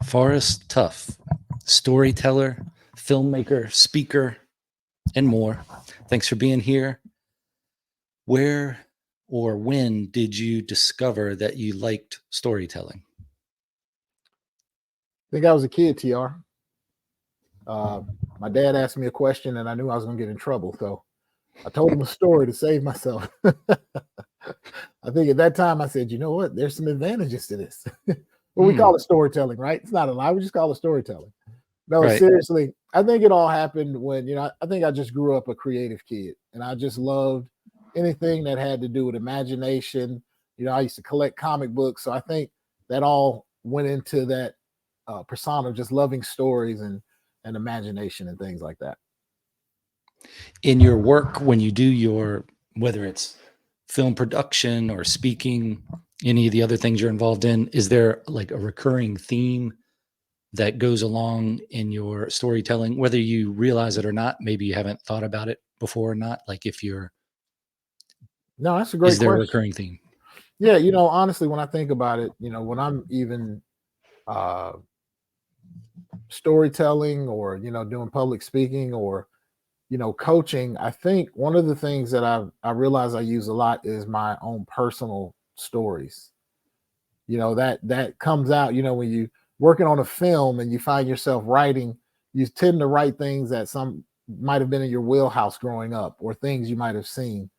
Forrest Tuff, storyteller, filmmaker, speaker, and more. Thanks for being here. Where or when did you discover that you liked storytelling? I think I was a kid, TR. My dad asked me a question and I knew I was going to get in trouble. So I told him a story to save myself. I think at that time I said, you know what? There's some advantages to this. Well, we call it storytelling, right? It's not a lie. We just call it storytelling. No, Right. seriously, I think it all happened when, I think I just grew up a creative kid and I just loved anything that had to do with imagination. I used to collect comic books. So I think that all went into that persona of just loving stories and imagination and things like that. In your work, when you do whether it's film production or speaking, any of the other things you're involved in, is there like a recurring theme that goes along in your storytelling, whether you realize it or not? Maybe you haven't thought about it before or not. Like No, that's a great is there a question. recurring theme? Yeah, honestly, when I think about it, when I'm even uh, storytelling or, doing public speaking or, coaching, I think one of the things that I realize I use a lot is my own personal stories. That comes out, when you working on a film and you find yourself writing, you tend to write things that some might have been in your wheelhouse growing up or things you might have seen.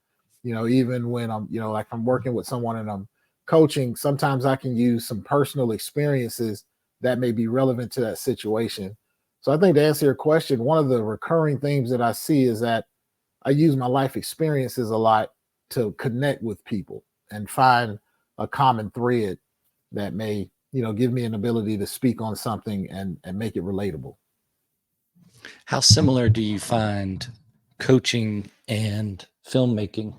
Even when I'm, like I'm working with someone and I'm coaching, sometimes I can use some personal experiences that may be relevant to that situation. So I think to answer your question, one of the recurring themes that I see is that I use my life experiences a lot to connect with people and find a common thread that may, give me an ability to speak on something and make it relatable. How similar do you find coaching and filmmaking?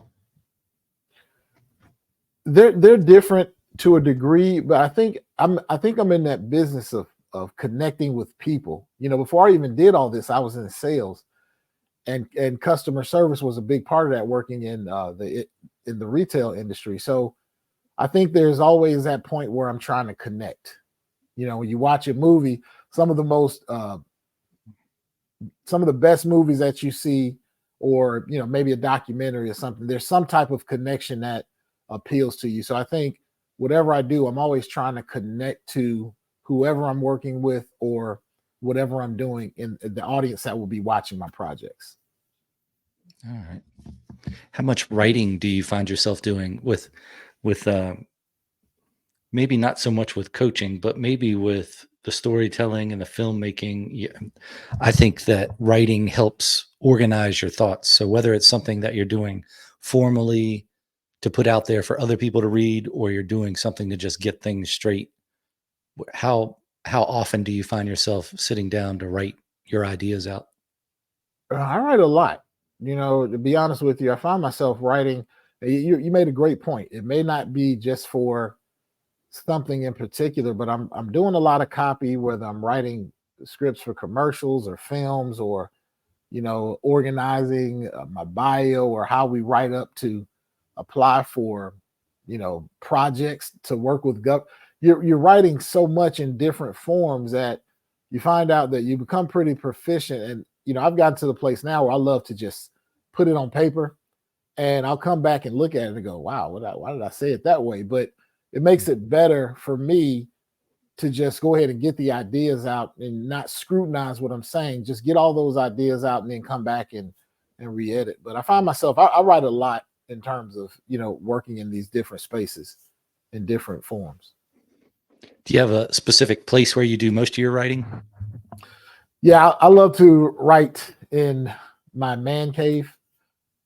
They're different to a degree, but I think I'm in that business of connecting with people. Before I even did all this, I was in sales, and customer service was a big part of that. Working in the retail industry, so I think there's always that point where I'm trying to connect. When you watch a movie, some of the best movies that you see, or maybe a documentary or something, there's some type of connection that appeals to you. So I think whatever I do, I'm always trying to connect to whoever I'm working with or whatever I'm doing in the audience that will be watching my projects. All right. How much writing do you find yourself doing with maybe not so much with coaching, but maybe with the storytelling and the filmmaking? Yeah, I think that writing helps organize your thoughts. So whether it's something that you're doing formally to put out there for other people to read, or you're doing something to just get things straight, how often do you find yourself sitting down to write your ideas out? I write a lot. To be honest with you, I find myself writing. You made a great point. It may not be just for something in particular, but I'm doing a lot of copy, whether I'm writing scripts for commercials or films or organizing my bio or how we write up to apply for projects to work with you're writing so much in different forms that you find out that you become pretty proficient. And I've gotten to the place now where I love to just put it on paper and I'll come back and look at it and go, wow, why did I say it that way? But it makes it better for me to just go ahead and get the ideas out and not scrutinize what I'm saying. Just get all those ideas out and then come back and re-edit. But I find myself, I write a lot in terms of, working in these different spaces in different forms. Do you have a specific place where you do most of your writing? Yeah, I love to write in my man cave.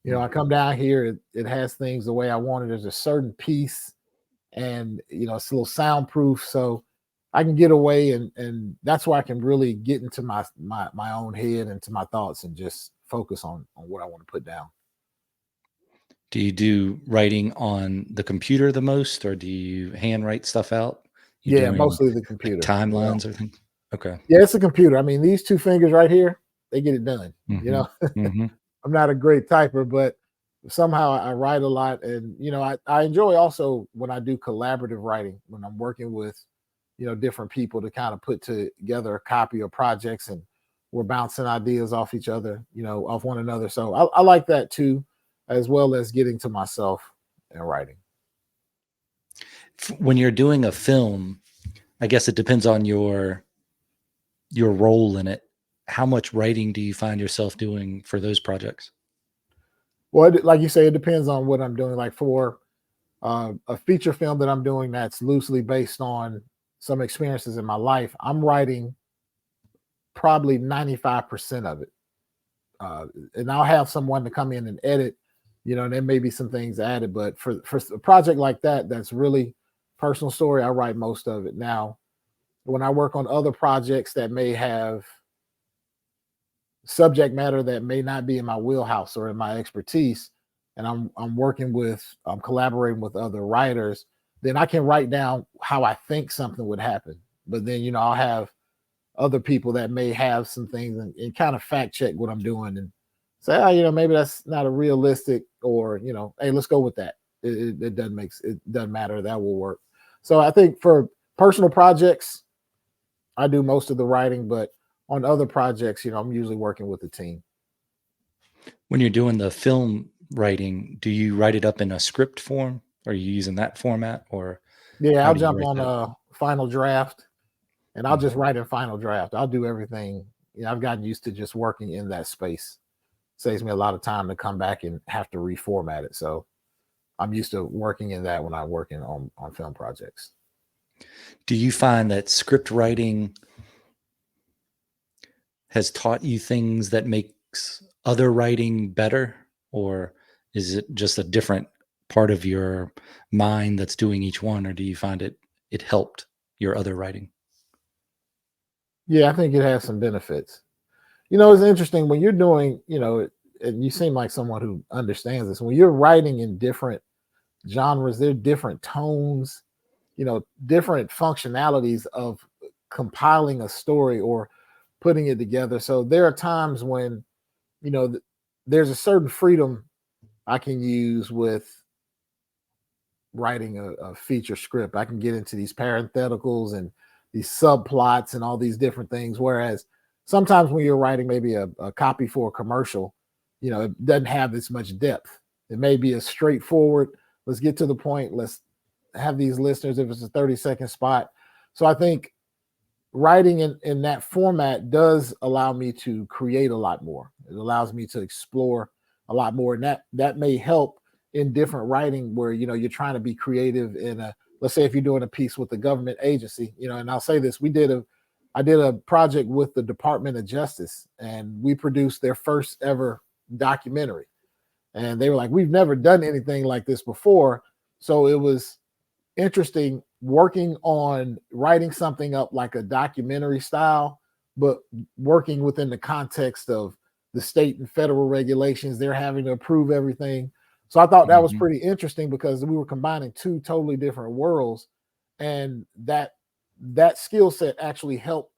I come down here, it has things the way I want it. There's a certain piece and, it's a little soundproof. So I can get away and that's where I can really get into my own head and to my thoughts and just focus on what I want to put down. Do you do writing on the computer the most, or do you handwrite stuff out? You Yeah, doing mostly the like computer. timelines or things? Okay. Yeah, it's a computer. I mean, these two fingers right here, they get it done. Mm-hmm. I'm not a great typer, but somehow I write a lot. And, I enjoy also when I do collaborative writing, when I'm working with different people to kind of put together a copy of projects, and we're bouncing ideas off each other, off one another. So I like that too, as well as getting to myself and writing. When you're doing a film, I guess it depends on your role in it. How much writing do you find yourself doing for those projects? Well, like you say, it depends on what I'm doing. Like for a feature film that I'm doing that's loosely based on some experiences in my life, I'm writing probably 95% of it. And I'll have someone to come in and edit, and there may be some things added. But for a project like that, that's really personal story, I write most of it. Now, when I work on other projects that may have subject matter that may not be in my wheelhouse or in my expertise, and I'm collaborating with other writers, then I can write down how I think something would happen. But then, I'll have other people that may have some things, and kind of fact check what I'm doing and say, maybe that's not a realistic, or, hey, let's go with that. It doesn't matter. That will work. So I think for personal projects, I do most of the writing, but on other projects, I'm usually working with the team. When you're doing the film writing, do you write it up in a script form? Are you using that format, or Yeah, how I'll do you jump write on that? a final draft, and I'll just Mhm. write in final draft. I'll do everything. I've gotten used to just working in that space. Saves me a lot of time to come back and have to reformat it. So I'm used to working in that when I'm working on film projects. Do you find that script writing has taught you things that makes other writing better, or is it just a different part of your mind that's doing each one, or do you find it helped your other writing? Yeah, I think it has some benefits. It's interesting when you're doing, and you seem like someone who understands this. When you're writing in different genres, there are different tones, different functionalities of compiling a story or putting it together. So there are times when, you know, th- there's a certain freedom I can use with writing a feature script. I can get into these parentheticals and these subplots and all these different things. Whereas sometimes when you're writing maybe a copy for a commercial, it doesn't have this much depth. It may be a straightforward, let's get to the point, let's have these listeners if it's a 30-second spot. So I think writing in that format does allow me to create a lot more. It allows me to explore a lot more, and that may help in different writing where you're trying to be creative in a, let's say if you're doing a piece with the government agency, and I'll say this, I did a project with the Department of Justice, and we produced their first ever documentary, and they were like, we've never done anything like this before. So it was interesting working on writing something up like a documentary style, but working within the context of the state and federal regulations. They're having to approve everything. So I thought that was Mhm. pretty interesting because we were combining two totally different worlds, and that skill set actually helped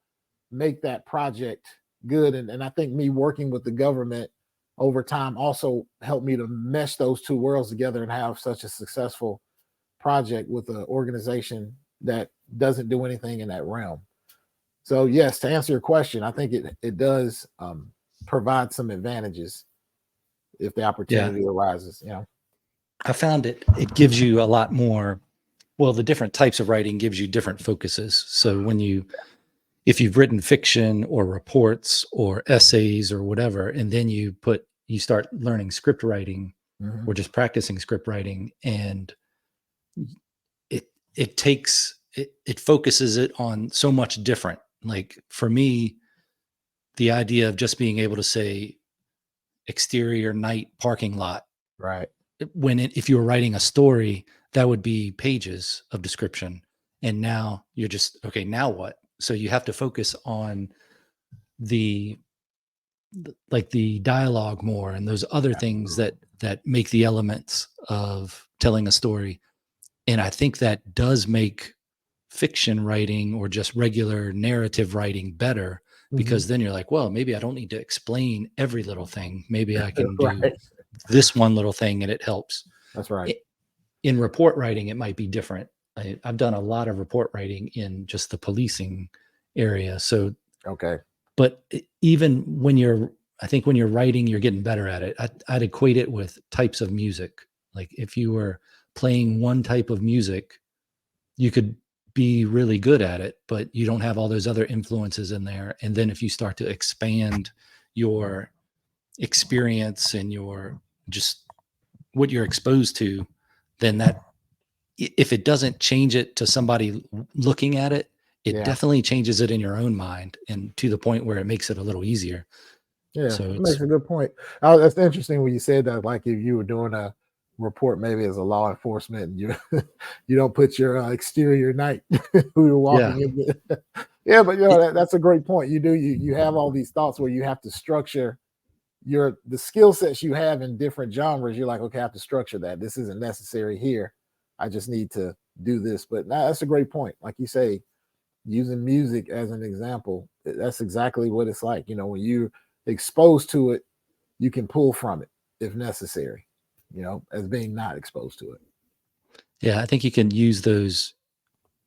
make that project good. And I think me working with the government over time also helped me to mesh those two worlds together and have such a successful project with an organization that doesn't do anything in that realm. So yes, to answer your question, I think it does provide some advantages if the Yeah, opportunity arises. I found it gives you a lot more. Well, the different types of writing gives you different focuses. So if you've written fiction or reports or essays or whatever, and then you start learning script writing Mhm. or just practicing script writing, and it focuses it on so much different. Like for me, the idea of just being able to say exterior night parking lot, Right. if you were writing a story, that would be pages of description. And now you're just, okay, now what? So you have to focus on the like the dialogue more and those other things Absolutely. that make the elements of telling a story. And I think that does make fiction writing or just regular narrative writing better, Mhm. because then you're like, well, maybe I don't need to explain every little thing. Maybe I can do Right. this one little thing and it helps. That's right. I- In report writing, it might be different. I've done a lot of report writing in just the policing area. So, Okay. but even when you're, I think when you're writing, you're getting better at it. I'd equate it with types of music. Like if you were playing one type of music, you could be really good at it, but you don't have all those other influences in there. And then if you start to expand your experience and your just what you're exposed to, then that if it doesn't change it to somebody looking at it, it Yeah. definitely changes it in your own mind and to the point where it makes it a little easier. Yeah. So That it's makes a good point. That's interesting when you said that. Like if you were doing a report, maybe as a law enforcement, and you you don't put your exterior night who you're yeah, walking in. Yeah, but it, that's a great point. You have all these thoughts where you have to structure the skill sets you have in different genres. You're like, okay, I have to structure that. This isn't necessary here. I just need to do this. But that's a great point. Like you say, using music as an example, that's exactly what it's like. When you're exposed to it, you can pull from it if necessary, as being not exposed to it. yeah, I think you can use those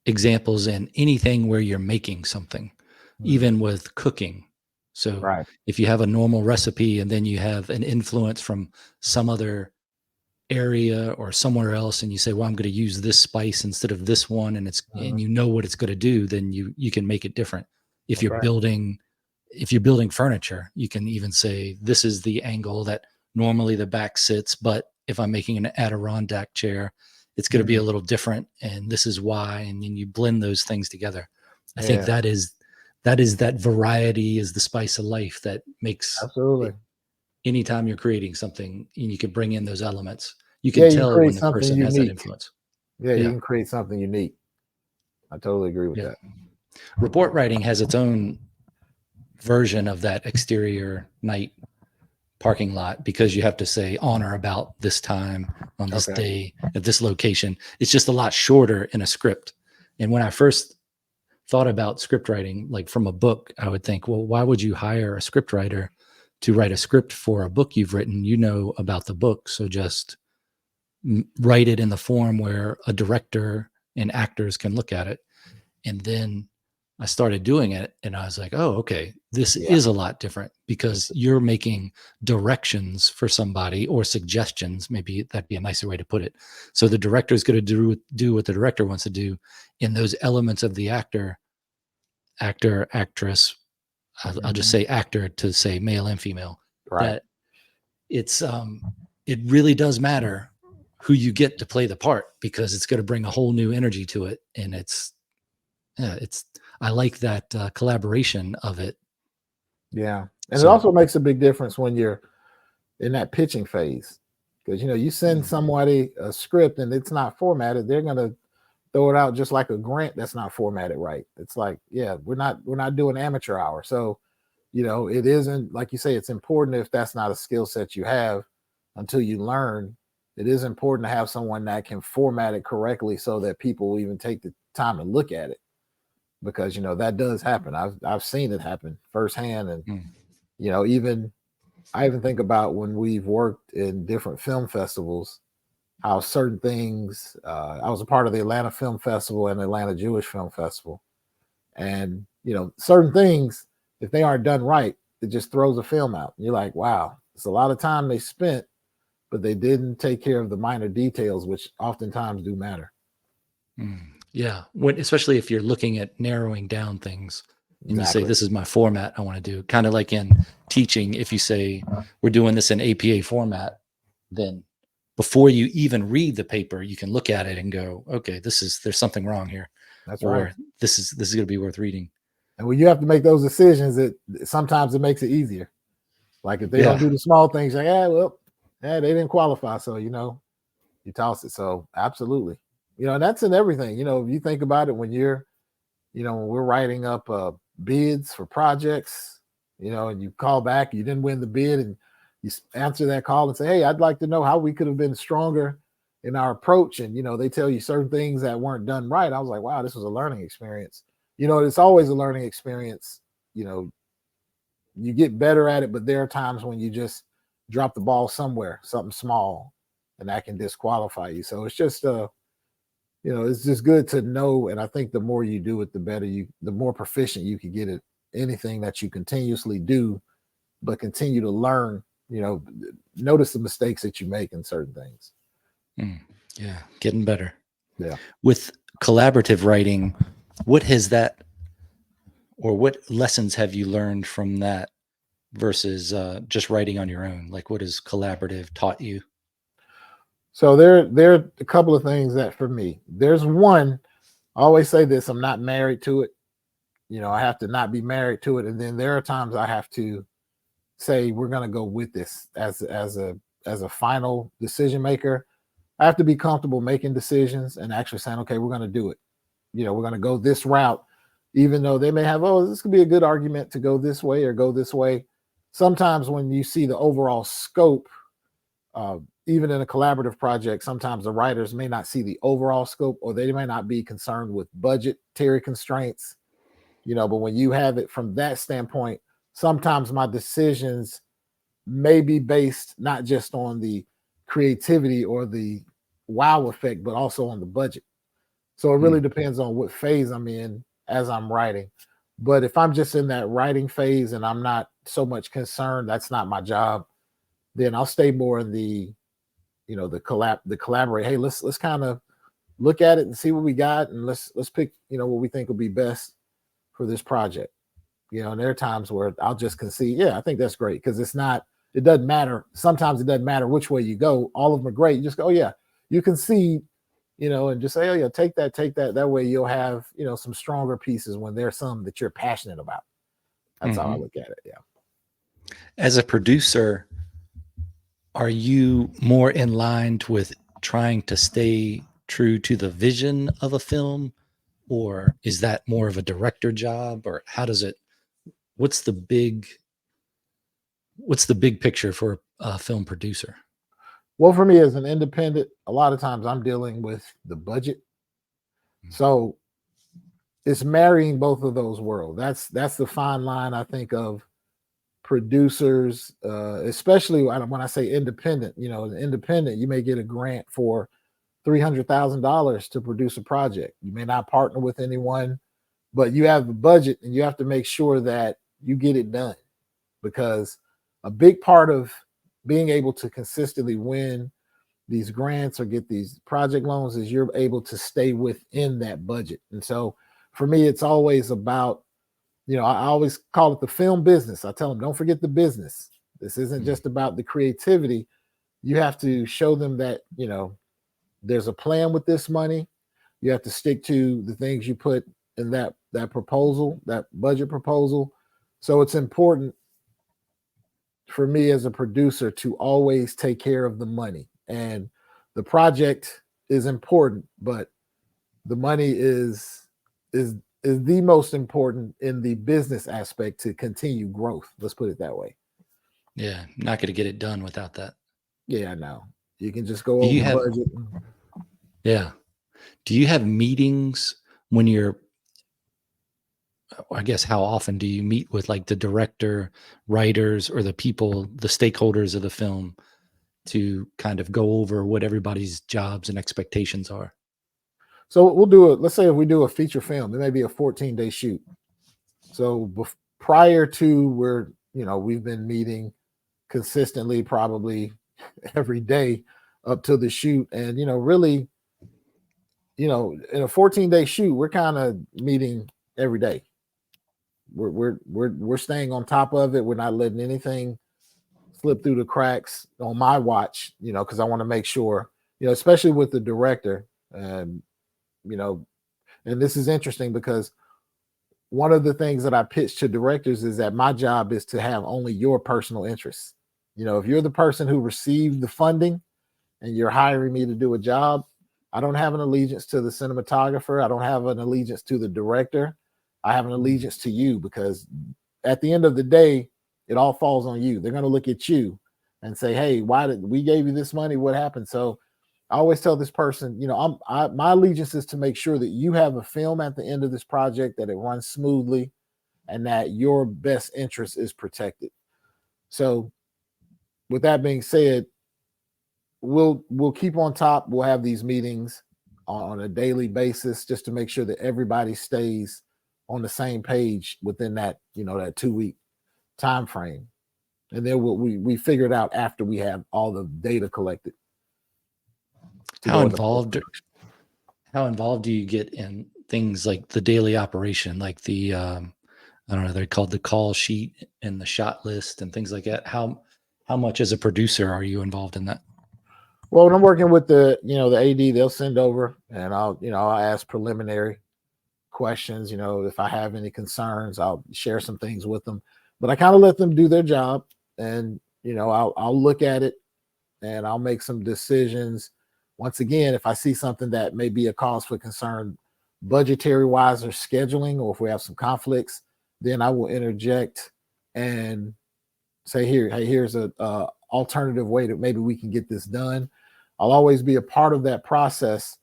examples in anything where you're making something, Mhm. even with cooking. So Right. if you have a normal recipe and then you have an influence from some other area or somewhere else and you say, well, I'm going to use this spice instead of this one, and Mhm. you know what it's going to do, then you can make it different. If That's you're right. building if you're building furniture, you can even say this is the angle that normally the back sits, but if I'm making an Adirondack chair, it's going to be Mhm. a little different, and this is why. And then you blend those things together. I think Yeah, that is that variety is the spice of life that makes absolutely. anytime you're creating something and you can bring in those elements, you Yeah, can you can tell create when the something person has that unique. influence. Yeah, you Yeah. can create something unique. I totally agree with Yeah. that. Report writing has its own version of that exterior night parking lot because you have to say on or about this time on this Okay. day at this location. It's just a lot shorter in a script. And when I first thought about script writing, like from a book, I would think, well, why would you hire a script writer to write a script for a book you've written? You know about the book. So just write it in the form where a director and actors can look at it. And then I started doing it and I was like, oh, okay, this Yeah. is a lot different because you're making directions for somebody or suggestions. Maybe that'd be a nicer way to put it. So the director is going to do what the director wants to do in those elements of the actress. I'll just Mhm. say actor to say male and female. Right. That it's it really does matter who you get to play the part because it's going to bring a whole new energy to it, and it's I like that collaboration of it. Yeah. And it So also makes a big difference when you're in that pitching phase. Because you send mm, somebody a script and it's not formatted, they're gonna throw it out just like a grant that's not formatted right. It's like, yeah, we're not doing amateur hour. So, it isn't like you say, it's important if that's not a skill set you have until you learn. It is important to have someone that can format it correctly so that people will even take the time to look at it because that does happen. I've seen it happen firsthand, and mm, even I even think about when we've worked in different film festivals, how certain things. I was a part of the Atlanta Film Festival and the Atlanta Jewish Film Festival, and certain things, if they aren't done right, it just throws a film out. You're like, wow, it's a lot of time they spent, but they didn't take care of the minor details, which oftentimes do matter. mm. Yeah, when especially if you're looking at narrowing down things and you say Exactly. this is my format I want to do, kind of like in teaching, if you say we're doing this in APA format, then before you even read the paper, you can look at it and go, okay, there's something wrong here, That's right. or this is going to be worth reading. And when you have to make those decisions, it sometimes it makes it easier. Like if they don't Yeah, do the small things, like, yeah, well, yeah, they didn't qualify. So, you toss it. So absolutely. And that's in everything. If you think about it when when we're writing up bids for projects, and you call back, you didn't win the bid, and you answer that call and say, hey, I'd like to know how we could have been stronger in our approach. And, they tell you certain things that weren't done right. I was like, wow, this was a learning experience. It's always a learning experience. You know, you get better at it, but there are times when you just drop the ball somewhere, something small, and that can disqualify you. So it's just It's just good to know. And I think the more you do it, the more proficient you can get at anything that you continuously do, but continue to learn. Notice the mistakes that you make in certain things. Mm, yeah, getting better. Yeah. With collaborative writing, what has that, or what lessons have you learned from that versus just writing on your own? Like, what has collaborative taught you? So there are a couple of things that for me, there's one. I always say this: I'm not married to it. I have to not be married to it, and then there are times I have to say we're going to go with this as a final decision maker. I have to be comfortable making decisions and actually saying, okay, we're going to do it. We're going to go this route, even though they may have, oh, this could be a good argument to go this way or go this way. Sometimes when you see the overall scope, even in a collaborative project, sometimes the writers may not see the overall scope, or they may not be concerned with budgetary constraints. But when you have it from that standpoint, sometimes my decisions may be based not just on the creativity or the wow effect, but also on the budget. So it really Mm, depends on what phase I'm in as I'm writing. But if I'm just in that writing phase and I'm not so much concerned, that's not my job, then I'll stay more in the collaborate. Hey, let's kind of look at it and see what we got, and let's pick what we think will be best for this project. And there are times where I'll just concede, yeah, I think that's great, because it doesn't matter. Sometimes it doesn't matter which way you go. All of them are great. You just go, oh, yeah, you concede, and just say, oh, yeah, take that, take that. That way you'll have, some stronger pieces when there's some that you're passionate about. That's how I mhm. look at it. Yeah. As a producer, are you more in line with trying to stay true to the vision of a film, or is that more of a director job, or how does it? What's the big What's the big picture for a film producer? Well, for me as an independent, a lot of times I'm dealing with the budget. So it's marrying both of those worlds. That's the fine line, I think, of producers, especially when I say independent. An independent, you may get a grant for $300,000 to produce a project. You may not partner with anyone, but you have a budget, and you have to make sure that you get it done, because a big part of being able to consistently win these grants or get these project loans is you're able to stay within that budget. And so for me, it's always about, I always call it the film business. I tell them, don't forget the business. This isn't Mm, just about the creativity. You have to show them that, there's a plan with this money. You have to stick to the things you put in that proposal, that budget proposal. So it's important for me as a producer to always take care of the money. And the project is important, but the money is is the most important in the business aspect to continue growth. Let's put it that way. yeah, not going to get it done without that. Yeah, I know. You can just go Do you over have? budget. Yeah. Do you have meetings when you're? I guess how often do you meet with like the director, writers, or the people, the stakeholders of the film, to kind of go over what everybody's jobs and expectations are? So we'll do it. Let's say if we do a feature film, it may be a 14-day shoot. So prior to we've been meeting consistently, probably every day up to the shoot. And really, in a 14-day shoot, we're kind of meeting every day. We're staying on top of it. We're not letting anything slip through the cracks on my watch, because I want to make sure, especially with the director. um, you know and this is interesting because one of the things that I pitch to directors is that my job is to have only your personal interests. If you're the person who received the funding and you're hiring me to do a job, I don't have an allegiance to the cinematographer. I don't have an allegiance to the director. I have an allegiance to you, because at the end of the day, it all falls on you. They're going to look at you and say, "Hey, why did we gave you this money? What happened?" So I always tell this person, my allegiance is to make sure that you have a film at the end of this project, that it runs smoothly, and that your best interest is protected. So with that being said, we'll keep on top. We'll have these meetings. on a daily basis, just to make sure that everybody stays on the same page within that, that 2 week time frame. And then we figure it out after we have all the data collected to How go into involved post-production. how involved do you get in things like the daily operation, like the I don't know, they're called the call sheet and the shot list and things like that. How much as a producer are you involved in that? Well, when I'm working with the AD, they'll send over, and I'll ask preliminary questions. If I have any concerns, I'll share some things with them. But I kind of let them do their job, and I'll look at it and I'll make some decisions. Once again, if I see something that may be a cause for concern, budgetary wise or scheduling, or if we have some conflicts, then I will interject and say, hey, here's a alternative way that maybe we can get this done. I'll always be a part of that process,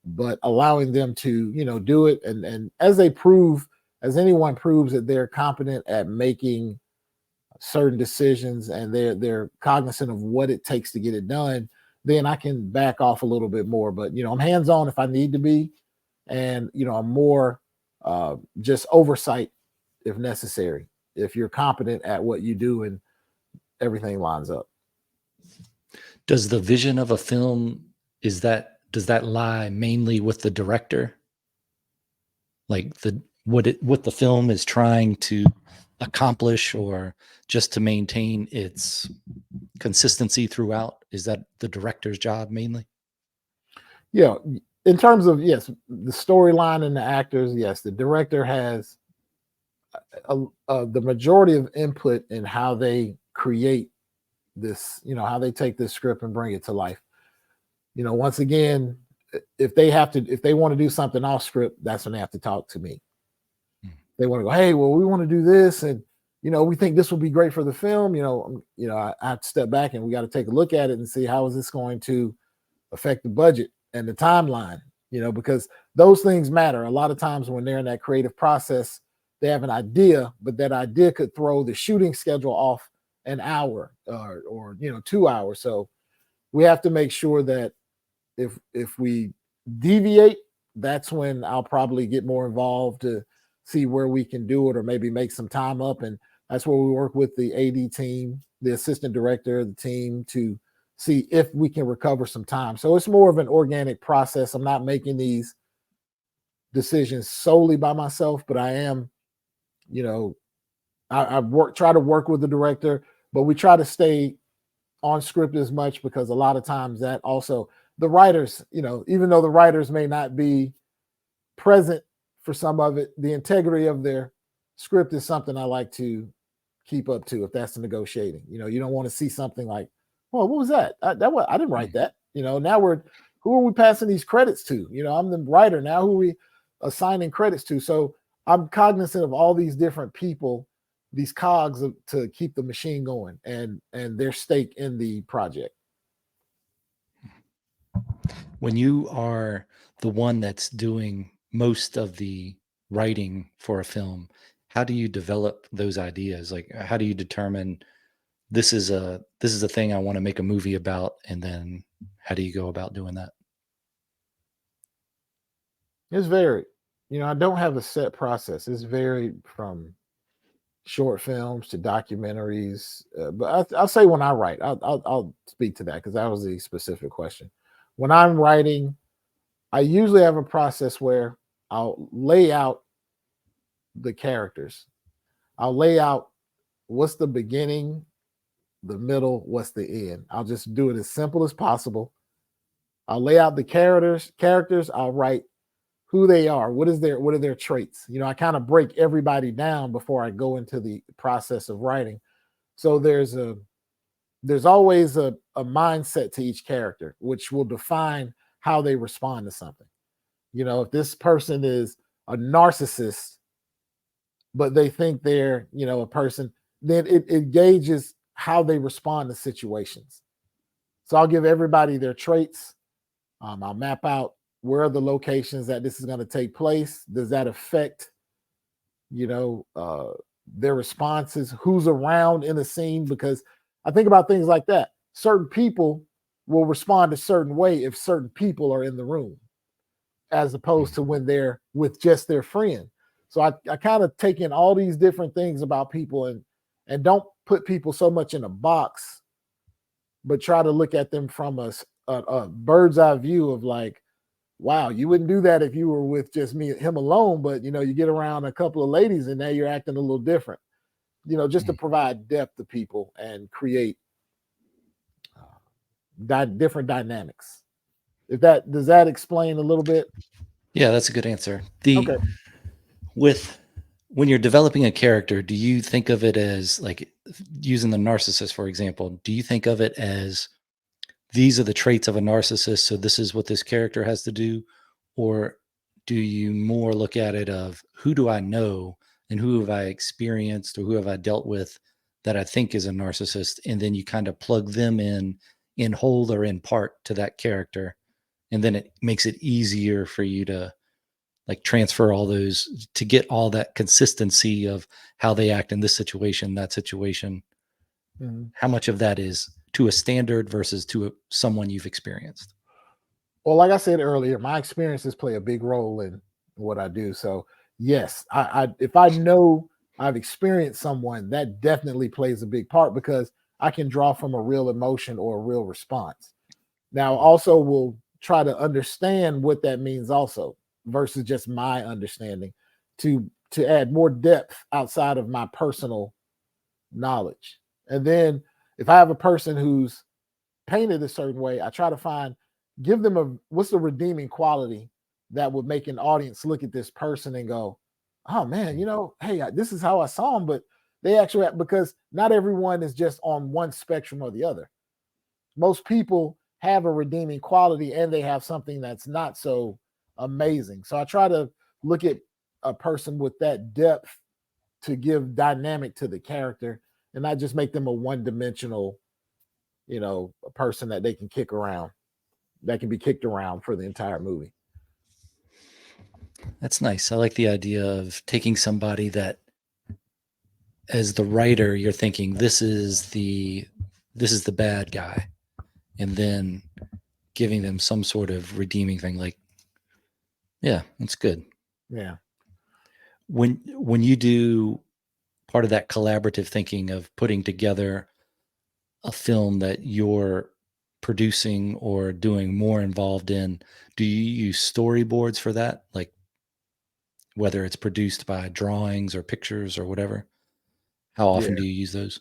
but allowing them to do it, and as anyone proves that they're competent at making certain decisions and they're cognizant of what it takes to get it done, then I can back off a little bit more. But I'm hands on if I need to be, and I'm more just oversight if necessary. If you're competent at what you do and everything lines up. Does the vision of a film does that lie mainly with the director? Like what the film is trying to accomplish, or just to maintain its consistency throughout? Is that the director's job mainly? Yeah, in terms of, yes, the storyline and the actors, yes, the director has the majority of input in how they create this, how they take this script and bring it to life. Once again, if they want to do something off script, that's when they have to talk to me. They want to go, hey, well, we want to do this, and we think this will be great for the film. I have to step back and we got to take a look at it and see how is this going to affect the budget and the timeline. Because those things matter a lot of times when they're in that creative process. They have an idea, but that idea could throw the shooting schedule off an hour or 2 hours. So we have to make sure that if we deviate, that's when I'll probably get more involved to see where we can do it, or maybe make some time up. And that's where we work with the AD team, the assistant director, the team, to see if we can recover some time. So it's more of an organic process. I'm not making these decisions solely by myself, but I am, I try to work with the director, but we try to stay on script as much, because a lot of times that also the writers, even though the writers may not be present for some of it, the integrity of their script is something I like to keep up to. If that's negotiating, you don't want to see something like, well, what was that? I didn't write that. Now who are we passing these credits to? I'm the writer now. Who are we assigning credits to? So I'm cognizant of all these different people, these cogs to keep the machine going, and their stake in the project. When you are the one that's doing most of the writing for a film, how do you develop those ideas? Like, how do you determine this is a thing I want to make a movie about, and then how do you go about doing that? It's varied. I don't have a set process. It's varied from short films to documentaries. But I'll say when I write, I'll speak to that because that was the specific question. When I'm writing, I usually have a process where I'll lay out the characters. I'll lay out what's the beginning, the middle, what's the end. I'll just do it as simple as possible. I'll lay out the characters. I'll write who they are. What are their traits? I kind of break everybody down before I go into the process of writing. So there's always a mindset to each character, which will define how they respond to something. If this person is a narcissist, but they think they're, a person, then it gauges how they respond to situations. So I'll give everybody their traits. I'll map out where are the locations that this is going to take place. Does that affect, their responses? Who's around in the scene? Because I think about things like that. Certain people will respond a certain way if certain people are in the room. as opposed to when they're with just their friend. So I kind of take in all these different things about people and don't put people so much in a box, but try to look at them from a bird's eye view of like, wow, you wouldn't do that if you were with just me him alone, but you get around a couple of ladies and now you're acting a little different. Just to Mm. provide depth to people and create different dynamics. If that does that explain a little bit? Yeah, that's a good answer. The Okay. with when you're developing a character, do you think of it as like using the narcissist, for example? Do you think of it as these are the traits of a narcissist, so this is what this character has to do? Or do you more look at it of who do I know and who have I experienced or who have I dealt with that I think is a narcissist? And then you kind of plug them in whole or in part to that character. And then it makes it easier for you to like transfer all those to get all that consistency of how they act in this situation, that situation. Mhm. How much of that is to a standard versus to someone you've experienced? Well, like I said earlier, my experiences play a big role in what I do. So yes, I if I know I've experienced someone, that definitely plays a big part because I can draw from a real emotion or a real response. Now, also will try to understand what that means also versus just my understanding to add more depth outside of my personal knowledge. And then if I have a person who's painted a certain way, I try to give them what's the redeeming quality that would make an audience look at this person and go, oh man, hey, this is how I saw him, but they actually, because not everyone is just on one spectrum or the other. Most people have a redeeming quality and they have something that's not so amazing. So I try to look at a person with that depth to give dynamic to the character and not just make them a one-dimensional, a person that they can kick around, that can be kicked around for the entire movie. That's nice. I like the idea of taking somebody that as the writer you're thinking this is the bad guy, and then giving them some sort of redeeming thing like, yeah, that's good. Yeah. When you do part of that collaborative thinking of putting together a film that you're producing or doing more involved in, do you use storyboards for that? Like whether it's produced by drawings or pictures or whatever? How Yeah. often do you use those?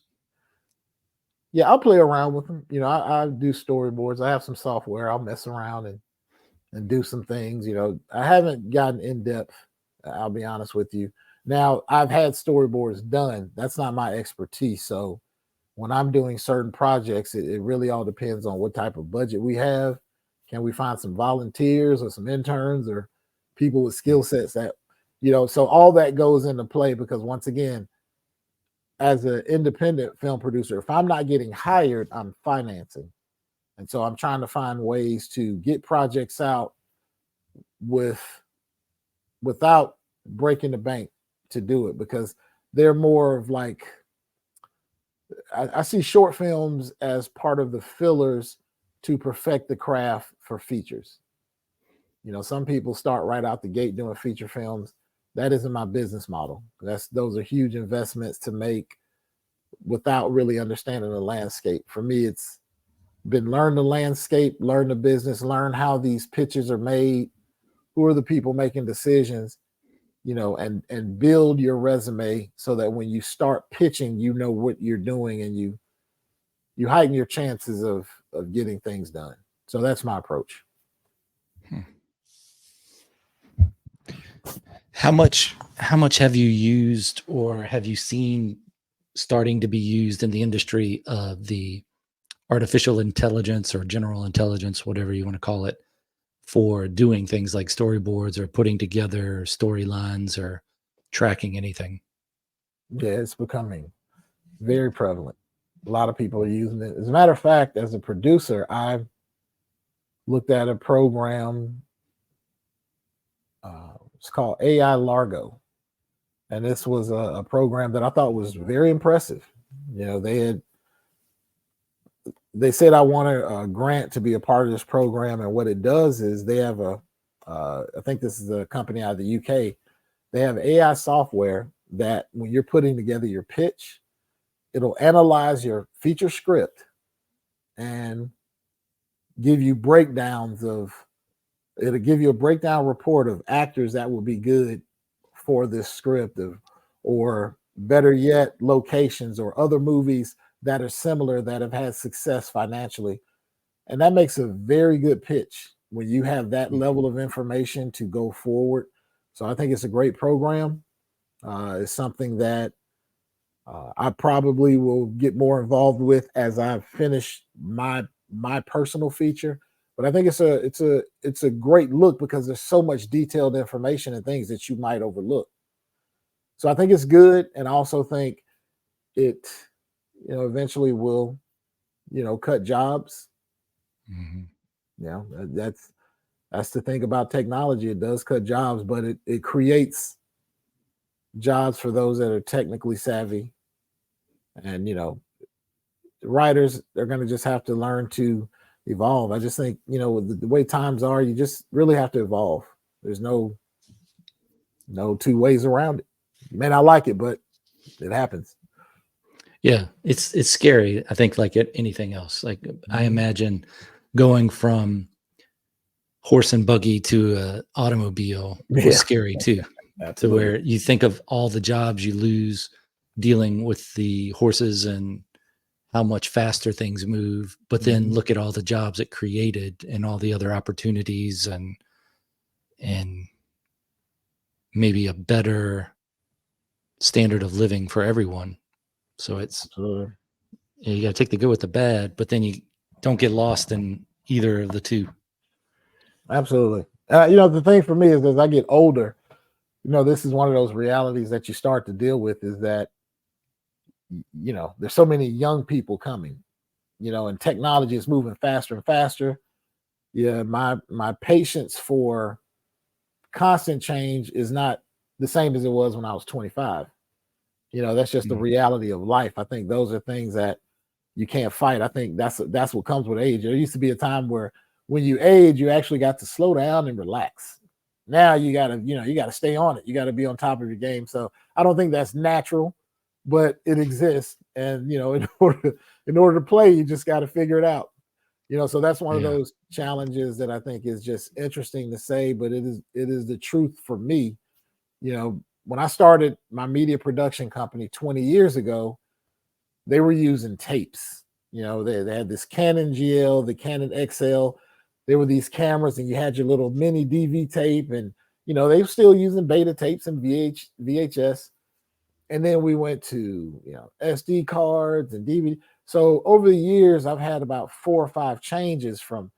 Yeah. I'll play around with them. I do storyboards. I have some software. I'll mess around and do some things. I haven't gotten in depth. I'll be honest with you. Now, I've had storyboards done. That's not my expertise. So when I'm doing certain projects, it really all depends on what type of budget we have. Can we find some volunteers or some interns or people with skill sets that, so all that goes into play because once again, as an independent film producer, if I'm not getting hired, I'm financing. And so I'm trying to find ways to get projects out with without breaking the bank to do it because they're more of like I see short films as part of the fillers to perfect the craft for features. Some people start right out the gate doing feature films. That isn't my business model. Those are huge investments to make without really understanding the landscape. For me, it's been learn the landscape, learn the business, learn how these pitches are made, who are the people making decisions, and build your resume so that when you start pitching, you know what you're doing and you heighten your chances of getting things done. So that's my approach. Hmm. How much have you used or have you seen starting to be used in the industry of the artificial intelligence or general intelligence, whatever you want to call it, for doing things like storyboards or putting together storylines or tracking anything? Yeah, it's becoming very prevalent. A lot of people are using it. As a matter of fact, as a producer, I've looked at a program. It's called AI Largo, and this was a program that I thought was very impressive. They said I want a grant to be a part of this program, and what it does is they have I think this is a company out of the UK. They have AI software that when you're putting together your pitch, it'll analyze your feature script and give you breakdowns of it'll give you a breakdown report of actors that will be good for this script of, or better yet, locations or other movies that are similar that have had success financially. And that makes a very good pitch when you have that level of information to go forward. So I think it's a great program. It's something that I probably will get more involved with as I finish my personal feature. But I think it's a great look because there's so much detailed information and things that you might overlook. So I think it's good, and I also think it, eventually will, cut jobs. Mhm. That's the thing about technology. It does cut jobs, but it creates jobs for those that are technically savvy, and writers, they're going to just have to learn to evolve. I just think, with the way times are, you just really have to evolve. There's no two ways around it. You may not like it, but it happens. Yeah, it's scary. I think like anything else. Like I Mhm. imagine going from horse and buggy to a automobile was Yeah, scary too. To absolutely. where you think of all the jobs you lose dealing with the horses and how much faster things move, but then Mhm. look at all the jobs it created and all the other opportunities and maybe a better standard of living for everyone. So it's Absolutely. you got to take the good with the bad, but then you don't get lost in either of the two. Absolutely. The thing for me is as I get older, this is one of those realities that you start to deal with is that, there's so many young people coming, and technology is moving faster and faster. Yeah, my patience for constant change is not the same as it was when I was 25. That's just the Mm. reality of life. I think those are things that you can't fight. I think that's what comes with age. There used to be a time where when you age, you actually got to slow down and relax. Now you gotta stay on it. You got to be on top of your game. So I don't think that's natural, but it exists. And in order to play, you just got to figure it out. So that's one of Yeah. those challenges that I think is just interesting to say, but it is the truth for me. When I started my media production company 20 years ago, they were using tapes. They had this Canon GL, the Canon XL. There were these cameras, and you had your little mini DV tape, and they were still using beta tapes and VHS. And then we went to SD cards and DVD. So over the years, I've had about 4 or 5 changes from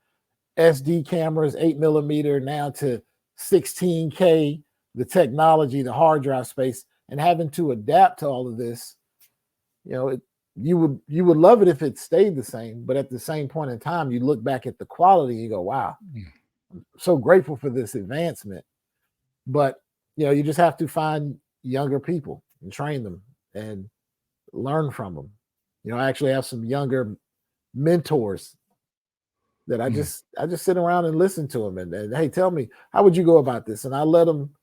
SD cameras, 8 millimeter, now to 16K, the technology, the hard drive space, and having to adapt to all of this. You know, it, you would love it if it stayed the same, but at the same point in time, you look back at the quality and you go, "Wow, Mm. so grateful for this advancement." But you just have to find younger people and train them and learn from them. I actually have some younger mentors that I Mm. just I just sit around and listen to them and hey, tell me how would you go about this, and I let them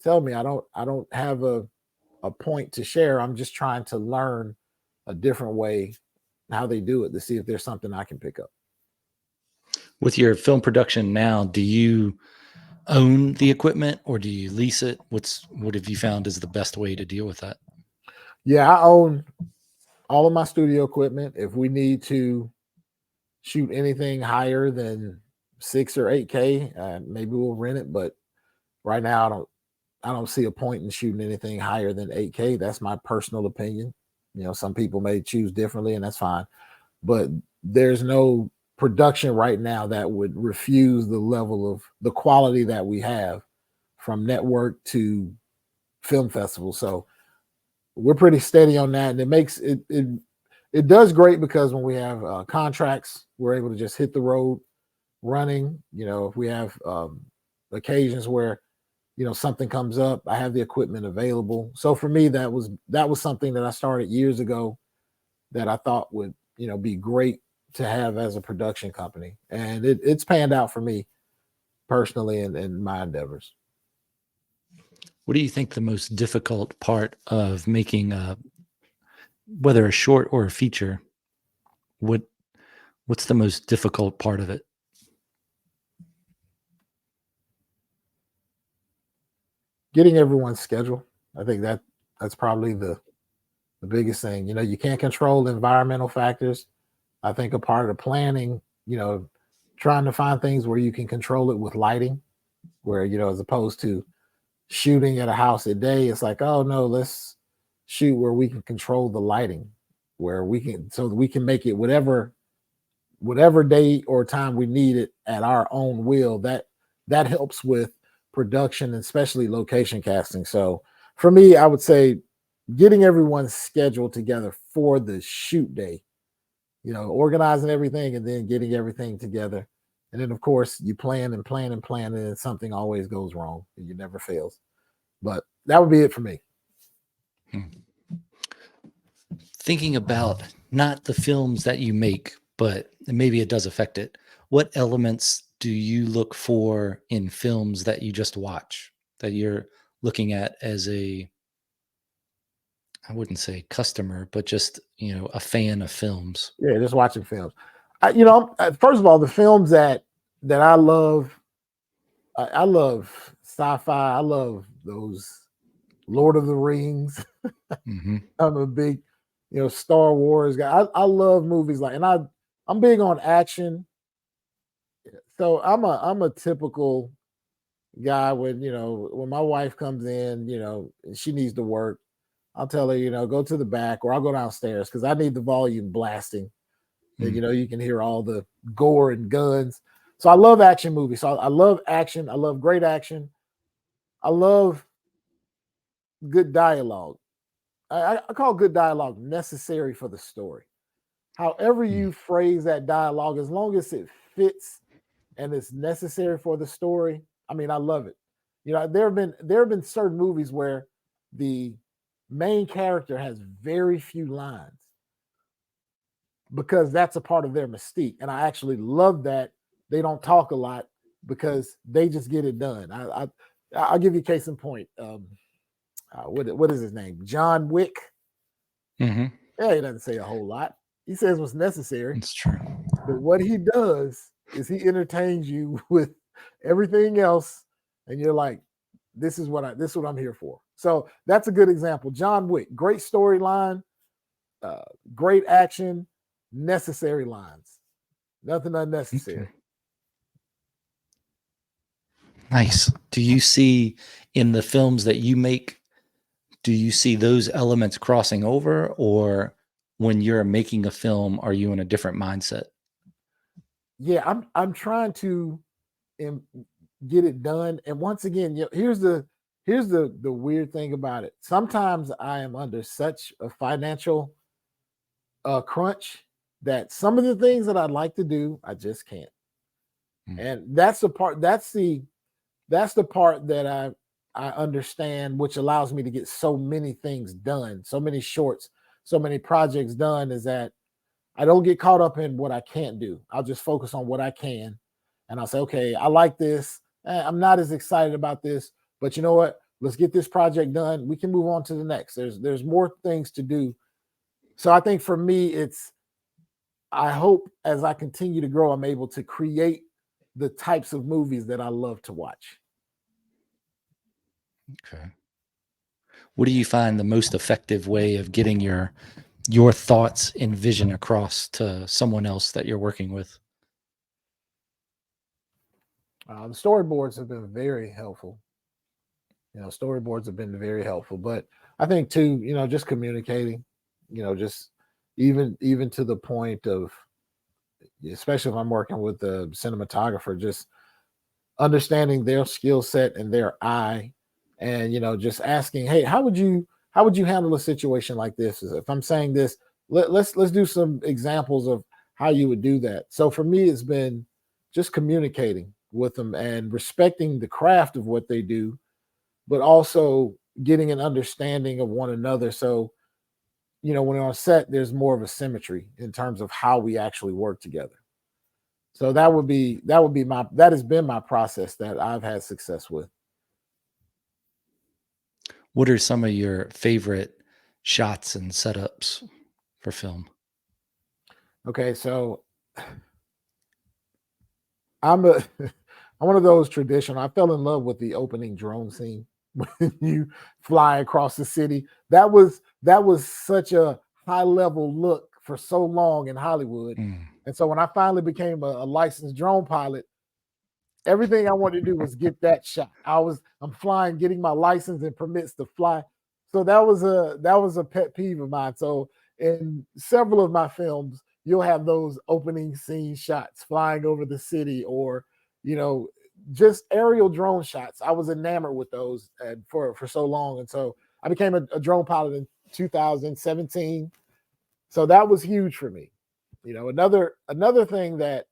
tell me. I don't have a point to share. I'm just trying to learn a different way how they do it to see if there's something I can pick up. With your film production now, do you own the equipment or do you lease it? What have you found is the best way to deal with that? Yeah, I own all of my studio equipment. If we need to shoot anything higher than 6 or 8K, maybe we'll rent it. But right now, I don't see a point in shooting anything higher than 8K. That's my personal opinion. Some people may choose differently, and that's fine. But there's no production right now that would refuse the level of the quality that we have from network to film festival. So we're pretty steady on that, and it makes it does great because when we have contracts, we're able to just hit the road running. If we have occasions where something comes up, I have the equipment available. So for me, that was something that I started years ago that I thought would be great to have as a production company, and it's panned out for me. personally in my endeavors. What do you think the most difficult part of making whether a short or a feature? What what's the most difficult part of it? Getting everyone's schedule. I think that's probably the biggest thing. You can't control the environmental factors. I think a part of the planning, trying to find things where you can control it with lighting, where, as opposed to shooting at a house a day, it's like, oh no, let's shoot where we can control the lighting, where we can, so that we can make it whatever day or time we need it at our own will. That helps with production and especially location casting. So for me, I would say getting everyone's schedule together for the shoot day, organizing everything and then getting everything together. And then of course you plan and plan and plan, and then something always goes wrong. It never fails. But that would be it for me. Hmm. Thinking about not the films that you make, but maybe it does affect it. What elements do you look for in films that you just watch, that you're looking at as a, I wouldn't say customer, but just, a fan of films? Yeah, just watching films. First of all, the films that I love, I love sci-fi. I love those Lord of the Rings. Hmm. I'm a big, Star Wars guy. I love movies like, and I'm big on action. So I'm a typical guy when when my wife comes in, and she needs to work. I'll tell her, go to the back, or I'll go downstairs because I need the volume blasting. And Mm. you can hear all the gore and guns. So I love action movies. So I love action. I love great action. I love good dialogue. I call good dialogue necessary for the story. However Mm. you phrase that dialogue, as long as it fits and it's necessary for the story, I mean, I love it. There have been certain movies where the main character has very few lines because that's a part of their mystique, and I actually love that they don't talk a lot because they just get it done. I'll give you a case in point. What is his name? John Wick. Hmm. Yeah, he doesn't say a whole lot. He says what's necessary, It's true. but what he does is he entertains you with everything else, and you're like, this is what I'm here for. So that's a good example. John Wick, great storyline, uh, great action, necessary lines, nothing Okay. unnecessary. Nice. Do you see in the films that you make, do you see those elements crossing over, or when you're making a film, are you in a different mindset? Yeah, I'm trying to um, get it done. And once again, here's the weird thing about it. Sometimes I am under such a financial crunch that some of the things that I'd like to do, I just can't. Mm. And that's the part. That's the part that I understand, which allows me to get so many things done, so many shorts, so many projects done. Is that I don't get caught up in what I can't do. I'll just focus on what I can, and I'll say, okay, I like this. I'm not as excited about this, but you know what? Let's get this project done. We can move on to the next. There's more things to do. So I think for me, I hope as I continue to grow, I'm able to create the types of movies that I love to watch. Okay. What do you find the most effective way of getting your thoughts and vision across to someone else that you're working with? The storyboards have been very helpful. Storyboards have been very helpful, but I think too, just communicating, just even to the point of, especially if I'm working with the cinematographer, just understanding their skill set and their eye, and just asking, hey, how would you handle a situation like this? If I'm saying this, let's do some examples of how you would do that. So for me, it's been just communicating with them and respecting the craft of what they do, but also getting an understanding of one another. So when we're on set, there's more of a symmetry in terms of how we actually work together. So that has been my process that I've had success with. What are some of your favorite shots and setups for film? Okay, so I'm a I'm one of those traditional. I fell in love with the opening drone scene when you fly across the city. That was such a high level look for so long in Hollywood. Mm, And so when I finally became a licensed drone pilot, everything I wanted to do was get that shot. I'm flying, getting my license and permits to fly. So that was a pet peeve of mine. So in several of my films, you'll have those opening scene shots flying over the city, or you know, just aerial drone shots. I was enamored with those for so long, and so I became a drone pilot in 2017. So that was huge for me. Another thing that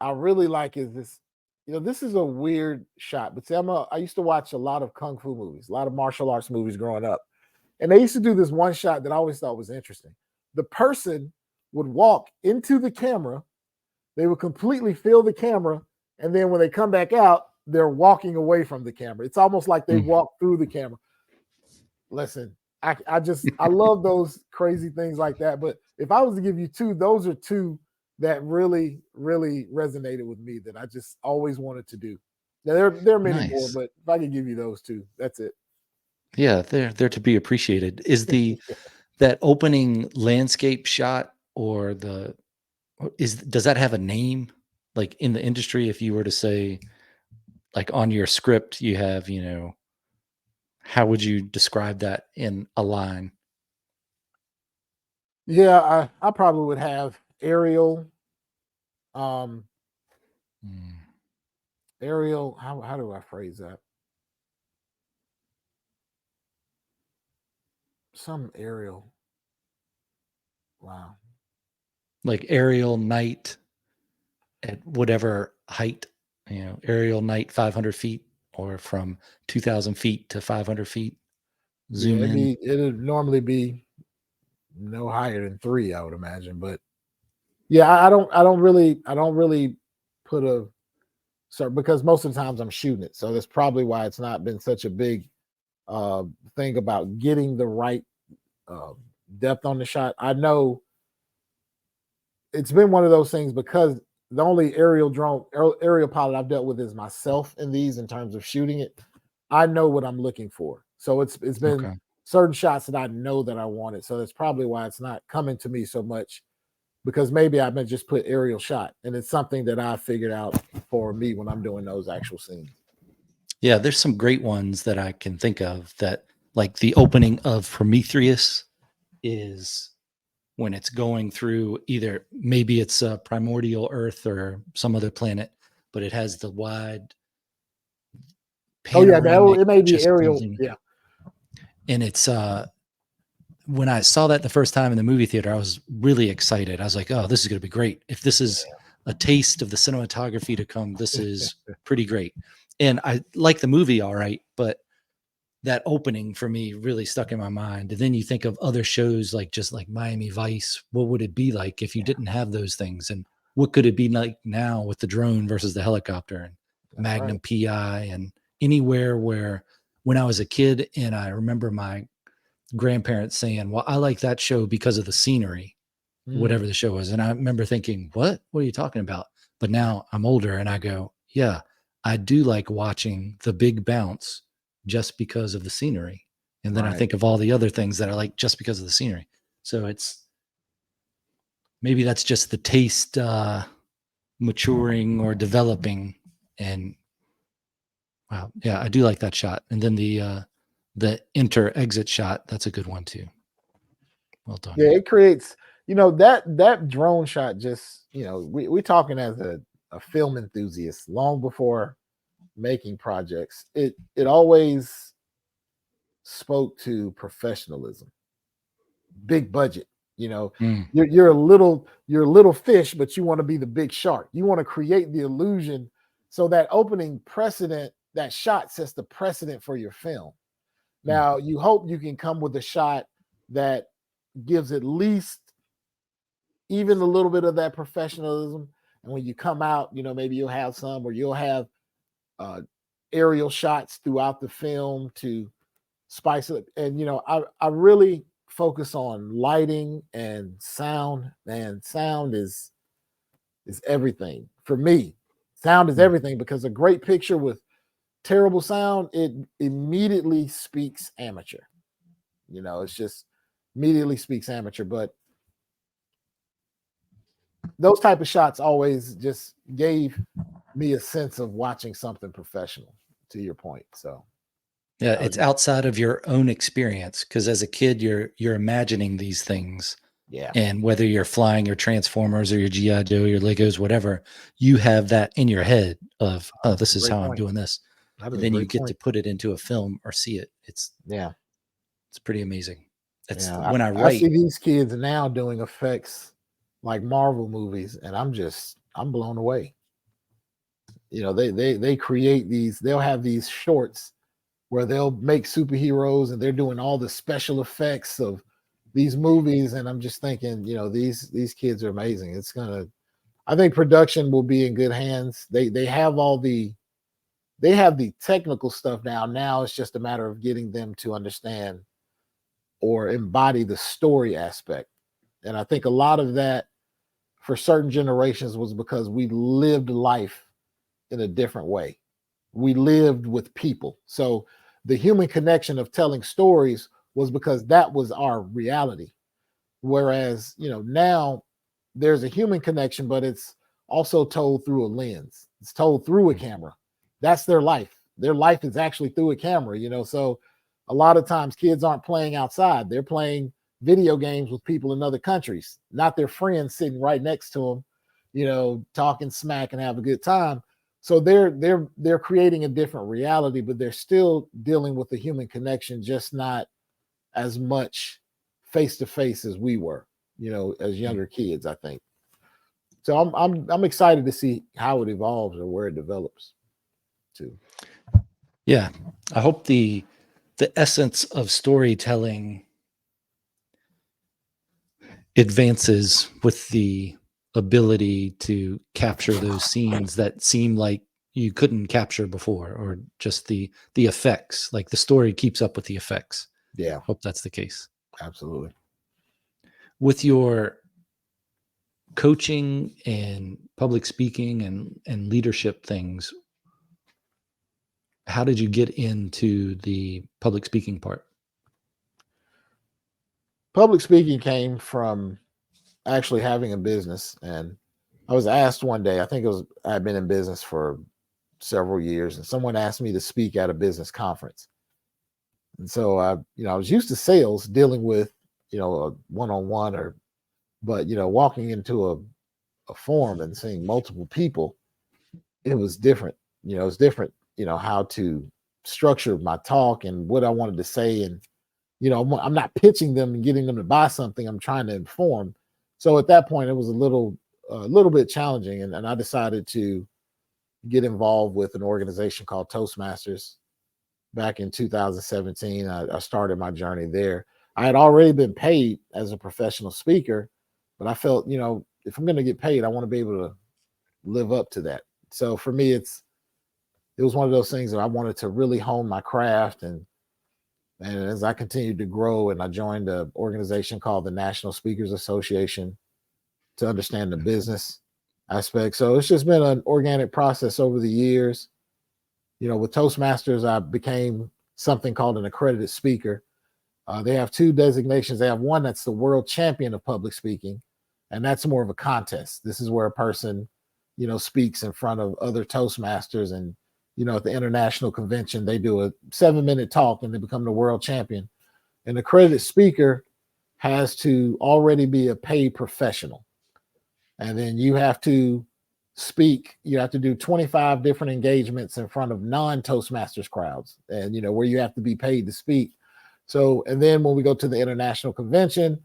I really like is this. This is a weird shot, but see, I used to watch a lot of kung fu movies, a lot of martial arts movies growing up. And they used to do this one shot that I always thought was interesting. The person would walk into the camera, they would completely fill the camera, and then when they come back out, they're walking away from the camera. It's almost like they mm. walk through the camera. Listen, I love those crazy things like that. But if I was to give you two, those are two that really, really resonated with me that I just always wanted to do. Now there are many more, Nice. but if I could give you those two, that's it. Yeah, they're to be appreciated. Is the that opening landscape shot or the is does that have a name? Like in the industry, if you were to say, like on your script, you have, how would you describe that in a line? Yeah, I probably would have um Mm, aerial. How do I phrase that? Some aerial. Wow. like aerial night at whatever height, aerial night 500 feet or from 2,000 feet to 500 feet, Yeah, zoom in. it'd normally be no higher than three, I would imagine. But yeah, I don't really put a so because most of the times I'm shooting it. So that's probably why it's not been such a big uh thing about getting the right uh, depth on the shot. I know it's been one of those things because the only aerial pilot I've dealt with is myself in these in terms of shooting it. I know what I'm looking for. So it's been Okay. certain shots that I know that I wanted. So that's probably why it's not coming to me so much, because maybe I've been just put aerial shot and it's something that I figured out for me when I'm doing those actual scenes. Yeah, there's some great ones that I can think of that, like the opening of Prometheus is when it's going through either maybe it's a primordial Earth or some other planet, but it has the wide Oh yeah, panoramic it may be just aerial. building. Yeah, And it's when I saw that the first time in the movie theater, I was really excited. I was like, "Oh, this is going to be great. If this is a taste of the cinematography to come, this is pretty great." And I like the movie all right, but that opening for me really stuck in my mind. And then you think of other shows like just like Miami Vice. What would it be like if you didn't have those things? And what could it be like now with the drone versus the helicopter and that's right. Magnum PI and anywhere where when I was a kid and I remember my grandparents saying, "Well, I like that show because of the scenery," Mm, whatever the show was. And I remember thinking, "What? What are you talking about?" But now I'm older and I go, "Yeah, I do like watching the big bounce just because of the scenery." And then I right. think of all the other things that I like just because of the scenery. So it's maybe that's just the taste maturing or developing. And wow, yeah, I do like that shot. And then the enter exit shot, that's a good one too. Well done. Yeah, it creates, that drone shot just, we're talking as a film enthusiast long before making projects. It always spoke to professionalism, big budget. You know, Mm, you're a little fish, but you want to be the big shark. You want to create the illusion so that opening precedent, that shot sets the precedent for your film. mm. Now you hope you can come with a shot that gives at least even a little bit of that professionalism, And when you come out, maybe you'll have some, or you'll have uh, aerial shots throughout the film to spice it. And I really focus on lighting and sound. And sound is everything for me. Sound is Mm. everything, because a great picture with terrible sound, it immediately speaks amateur. It's just immediately speaks amateur. But those type of shots always just gave me a sense of watching something professional, to your point. So Yeah, I was it's just, outside of your own experience because as a kid, you're imagining these things, yeah, and whether you're flying your Transformers or your GI Joe, your Legos, whatever, you have that in your head of, oh, this is great how I'm point. doing this, That and is a then you great get to point. put it into a film or see it. Yeah. It's pretty amazing. It's Yeah. when I I see write. these kids now doing effects like Marvel movies, and I'm blown away. They create these, they'll have these shorts where they'll make superheroes and they're doing all the special effects of these movies. And I'm just thinking, these kids are amazing. I think production will be in good hands. They have they have the technical stuff now. Now it's just a matter of getting them to understand or embody the story aspect. And I think a lot of that for certain generations was because we lived life in a different way. We lived with people. So the human connection of telling stories was because that was our reality. Whereas, now there's a human connection, but it's also told through a lens. It's told through a camera. That's their life. Their life is actually through a camera. So a lot of times kids aren't playing outside. They're playing video games with people in other countries, not their friends sitting right next to them, talking smack and have a good time. So they're creating a different reality, but they're still dealing with the human connection, just not as much face to face as we were, as younger kids, I think. So I'm excited to see how it evolves or where it develops to. Yeah, I hope the essence of storytelling advances with the ability to capture those scenes that seem like you couldn't capture before, or just the effects, like the story keeps up with the effects. Yeah, Hope that's the case. absolutely. With your coaching and public speaking and leadership things, how did you get into the public speaking part? Public speaking came from actually having a business, and I was asked one day, I think it was, I've been in business for several years, and someone asked me to speak at a business conference. And so I was used to sales, dealing with, a one-on-one, or but walking into a forum and seeing multiple people, it was different. It's different, how to structure my talk and what I wanted to say. And, I'm not pitching them and getting them to buy something. I'm trying to inform. So at that point, it was a little bit challenging. And I decided to get involved with an organization called Toastmasters back in 2017. I started my journey there. I had already been paid as a professional speaker, but I felt, if I'm going to get paid, I want to be able to live up to that. So for me, it was one of those things that I wanted to really hone my craft. And as I continued to grow, and I joined an organization called the National Speakers Association to understand the business aspect. So it's just been an organic process over the years. With Toastmasters, I became something called an accredited speaker. They have two designations. They have one that's the world champion of public speaking, and that's more of a contest. This is where a person, speaks in front of other Toastmasters, and at the international convention, they do a 7-minute talk and they become the world champion. An accredited speaker has to already be a paid professional, and then you have to speak. You have to do 25 different engagements in front of non-Toastmasters crowds, and where you have to be paid to speak. So, and then when we go to the international convention,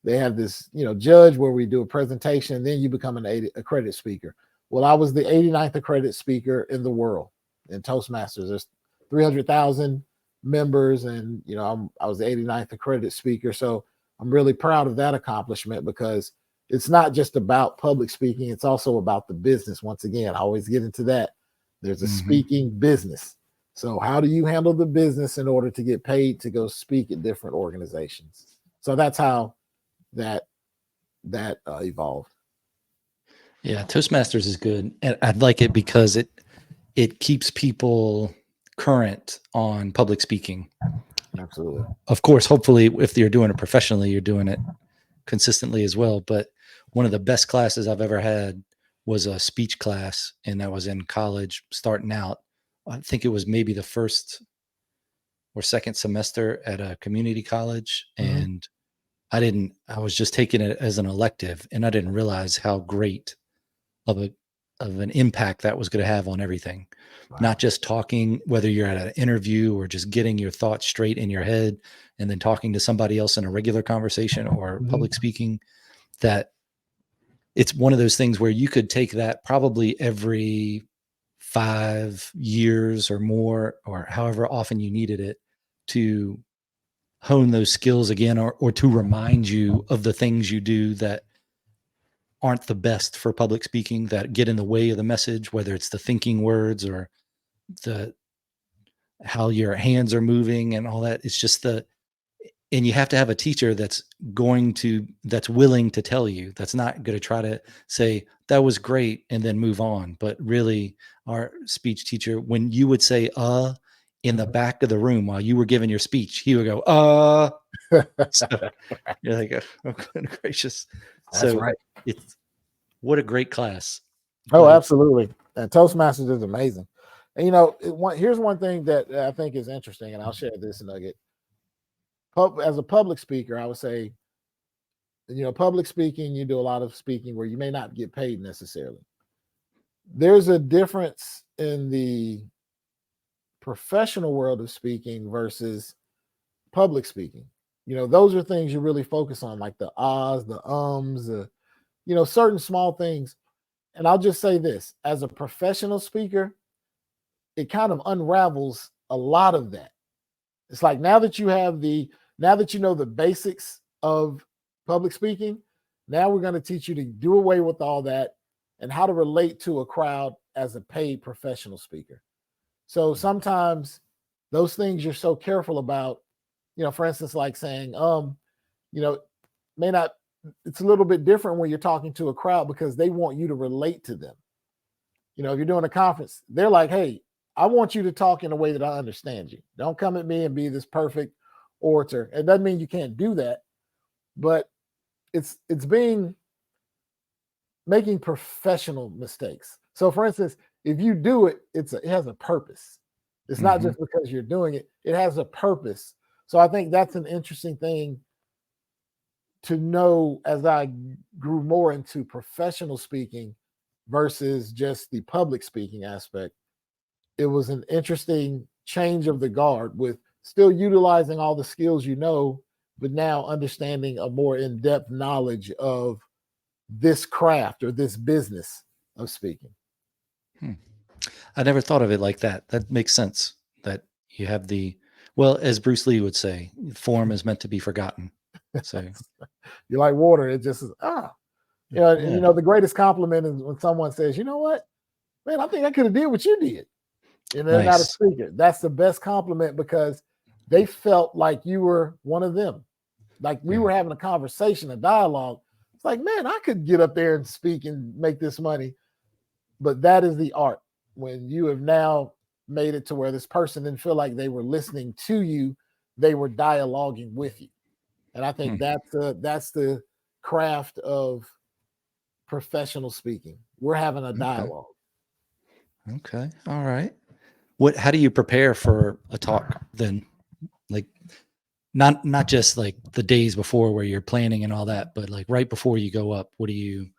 they have this, judge where we do a presentation, and then you become an accredited speaker. Well, I was the 89th accredited speaker in the world in Toastmasters. There's 300,000 members, and I was the 89th accredited speaker. So I'm really proud of that accomplishment, because it's not just about public speaking, it's also about the business. Once again, I always get into that. There's a Hmm. speaking business. So how do you handle the business in order to get paid to go speak at different organizations? So that's how that evolved. Yeah, Toastmasters is good, and I like it because it keeps people current on public speaking. Absolutely. Of course, hopefully, if you're doing it professionally, you're doing it consistently as well. But one of the best classes I've ever had was a speech class, and that was in college starting out. I think it was maybe the first or second semester at a community college. Mhm. And I was just taking it as an elective, and I didn't realize how great of a of an impact that was going to have on everything. Not Wow. just talking, whether you're at an interview or just getting your thoughts straight in your head and then talking to somebody else in a regular conversation or Mhm. public speaking, that it's one of those things where you could take that probably every 5 years or more, or however often you needed it to hone those skills again, or to remind you of the things you do that aren't the best for public speaking, that get in the way of the message, whether it's the thinking words or the how your hands are moving and all that. It's just and you have to have a teacher that's willing to tell you, that's not going to try to say that was great and then move on. But really, our speech teacher, when you would say in the Mhm. back of the room while you were giving your speech, he would go so you're like, oh good gracious. That's So right. it's what a great class. Oh, But it's absolutely. And Toastmasters is amazing. And here's one thing that I think is interesting, and I'll share this nugget. As a public speaker, I would say, public speaking, you do a lot of speaking where you may not get paid necessarily. There's a difference in the professional world of speaking versus public speaking. Those are things you really focus on, like the ahs, the ums, certain small things. And I'll just say this, as a professional speaker, it kind of unravels a lot of that. It's like now that you know the basics of public speaking, now we're going to teach you to do away with all that and how to relate to a crowd as a paid professional speaker. So sometimes those things you're so careful about, for instance, like saying, you know, may not, it's a little bit different when you're talking to a crowd because they want you to relate to them. If you're doing a conference, they're like, hey, I want you to talk in a way that I understand you. Don't come at me and be this perfect orator. It doesn't mean you can't do that, but it's being making professional mistakes. So for instance, if you do it, it has a purpose. It's not mhm. just because you're doing it, it has a purpose. So I think that's an interesting thing to know as I grew more into professional speaking versus just the public speaking aspect. It was an interesting change of the guard with still utilizing all the skills but now understanding a more in-depth knowledge of this craft or this business of speaking. Hmm. I never thought of it like that. That makes sense. That you have well, as Bruce Lee would say, form is meant to be forgotten. So, You like water, it just is yeah, the greatest compliment is when someone says, you know what, man, I think I could have did what you did. And they're not a nice. speaker. That's the best compliment because they felt like you were one of them. Like we Yeah. were having a conversation, a dialogue. It's like, man, I could get up there and speak and make this money. But that is the art when you have now made it to where this person didn't feel like they were listening to you, they were dialoguing with you. And I think Hmm. that's the craft of professional speaking. We're having a Okay. dialogue. Okay. All right. How do you prepare for a talk then? Like not just like the days before where you're planning and all that, but like right before you go up, what are you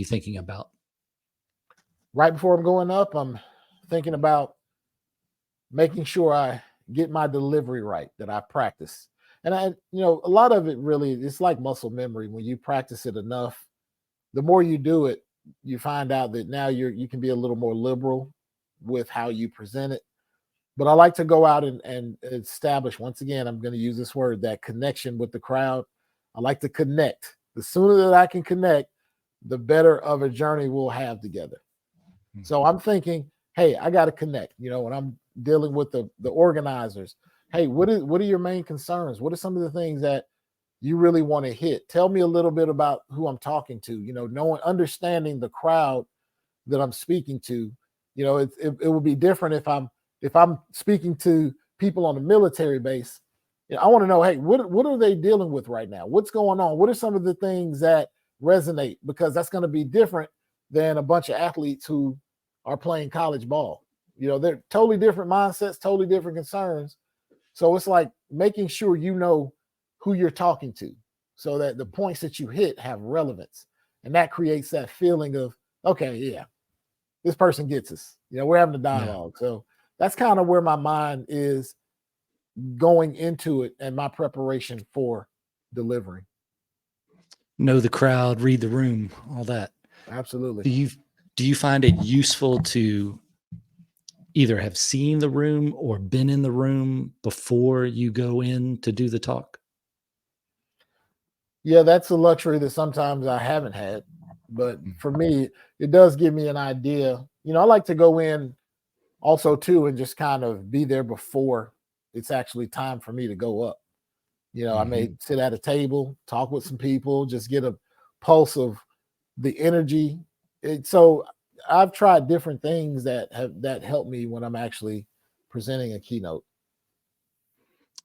thinking about? Right before I'm going up, I'm thinking about making sure I get my delivery right, that I practice. And a lot of it really, it's like muscle memory. When you practice it enough, the more you do it, you find out that now you can be a little more liberal with how you present it. But I like to go out and establish, once again, I'm going to use this word, that connection with the crowd. I like to connect. The sooner that I can connect, the better of a journey we'll have together. So I'm thinking, hey, I got to connect. When I'm dealing with the organizers, hey, what are your main concerns? What are some of the things that you really want to hit? Tell me a little bit about who I'm talking to. Understanding the crowd that I'm speaking to. It would be different if I'm speaking to people on a military base. I want to know, hey, what are they dealing with right now? What's going on? What are some of the things that resonate? Because that's going to be different than a bunch of athletes who are playing college ball. They're totally different mindsets, totally different concerns. So it's like making sure you know who you're talking to so that the points that you hit have relevance. And that creates that feeling of, okay, yeah, this person gets us. We're having a dialogue. Yeah. So that's kind of where my mind is going into it and my preparation for delivering. Know the crowd, read the room, all that. Absolutely. Do you find it useful to either have seen the room or been in the room before you go in to do the talk? Yeah, that's a luxury that sometimes I haven't had. But for me, it does give me an idea. I like to go in also too and just kind of be there before it's actually time for me to go up. I may sit at a table, talk with some people, just get a pulse of the energy. So I've tried different things that help me when I'm actually presenting a keynote.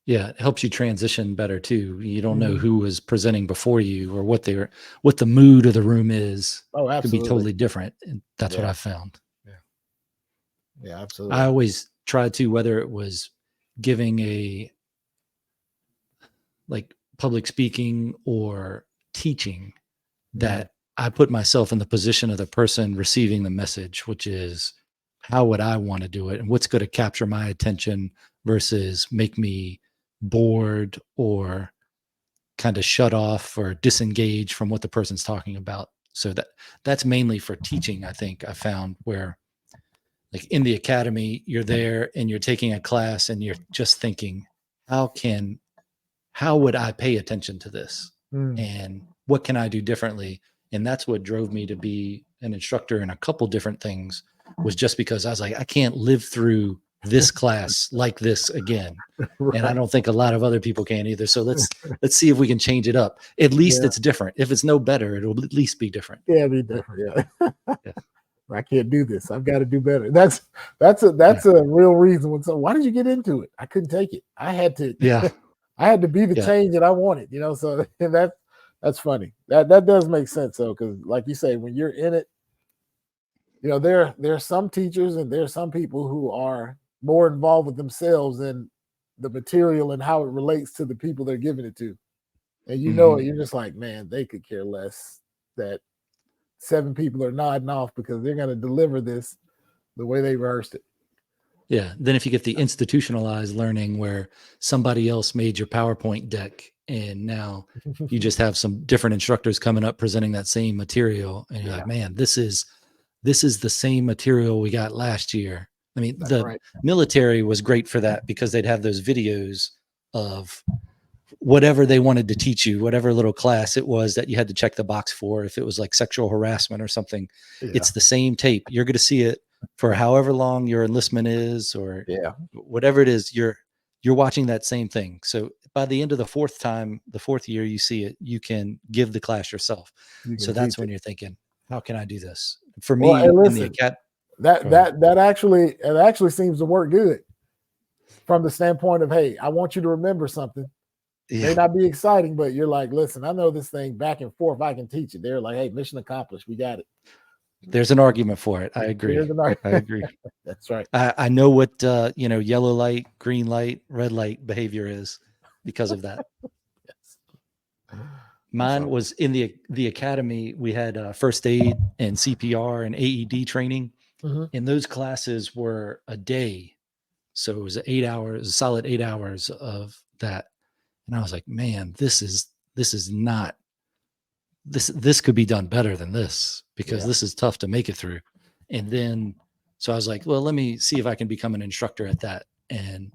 Yeah, it helps you transition better too. You don't know who was presenting before you or what the mood of the room is. Oh, absolutely. It could be totally different. And that's what I found. Yeah, absolutely. I always tried to, whether it was giving a like public speaking or teaching, that I put myself in the position of the person receiving the message, which is how would I want to do it and what's going to capture my attention versus make me bored or kind of shut off or disengage from what the person's talking about. So that's mainly for teaching. I think I found where like in the academy, you're there and you're taking a class and you're just thinking, how would I pay attention to this? And what can I do differently? And that's what drove me to be an instructor in a couple different things, was just because I was like, I can't live through this class like this again. Right. And I don't think a lot of other people can either. So let's see if we can change it up. At least it's different. If it's no better, it'll at least be different. Yeah, be different. Yeah. I can't do this. I've got to do better. That's a real reason. Why did you get into it? I couldn't take it. I had to. Yeah. I had to be the change that I wanted. So that's funny. That does make sense though, because like you say, when you're in it, there are some teachers and there are some people who are more involved with themselves than the material and how it relates to the people they're giving it to. And you're just like, man, they could care less that 7 people are nodding off because they're going to deliver this the way they rehearsed it. Yeah. Then if you get the institutionalized learning where somebody else made your PowerPoint deck and now you just have some different instructors coming up presenting that same material and you're like, man, this is the same material we got last year. I mean, the military was great for that because they'd have those videos of whatever they wanted to teach you, whatever little class it was that you had to check the box for. If it was like sexual harassment or something, it's the same tape. You're going to see it for however long your enlistment is, or whatever it is, you're watching that same thing. So by the end of the fourth year you see it, you can give the class yourself. So that's when you're thinking, how can I do this? For me, in the academy, that actually seems to work good from the standpoint of, hey, I want you to remember something. May not be exciting, but you're like, listen, I know this thing back and forth. I can teach it. They're like, hey, mission accomplished. We got it. There's an argument for it. I agree. I agree. That's right. I know what yellow light, green light, red light behavior is because of that. Yes. Mine was in the academy. We had first aid and CPR and AED training, and those classes were a day. So it was 8 hours, a solid 8 hours of that. And I was like, man, this is not this could be done better than this, because this is tough to make it through. And then, so I was like, well, let me see if I can become an instructor at that. And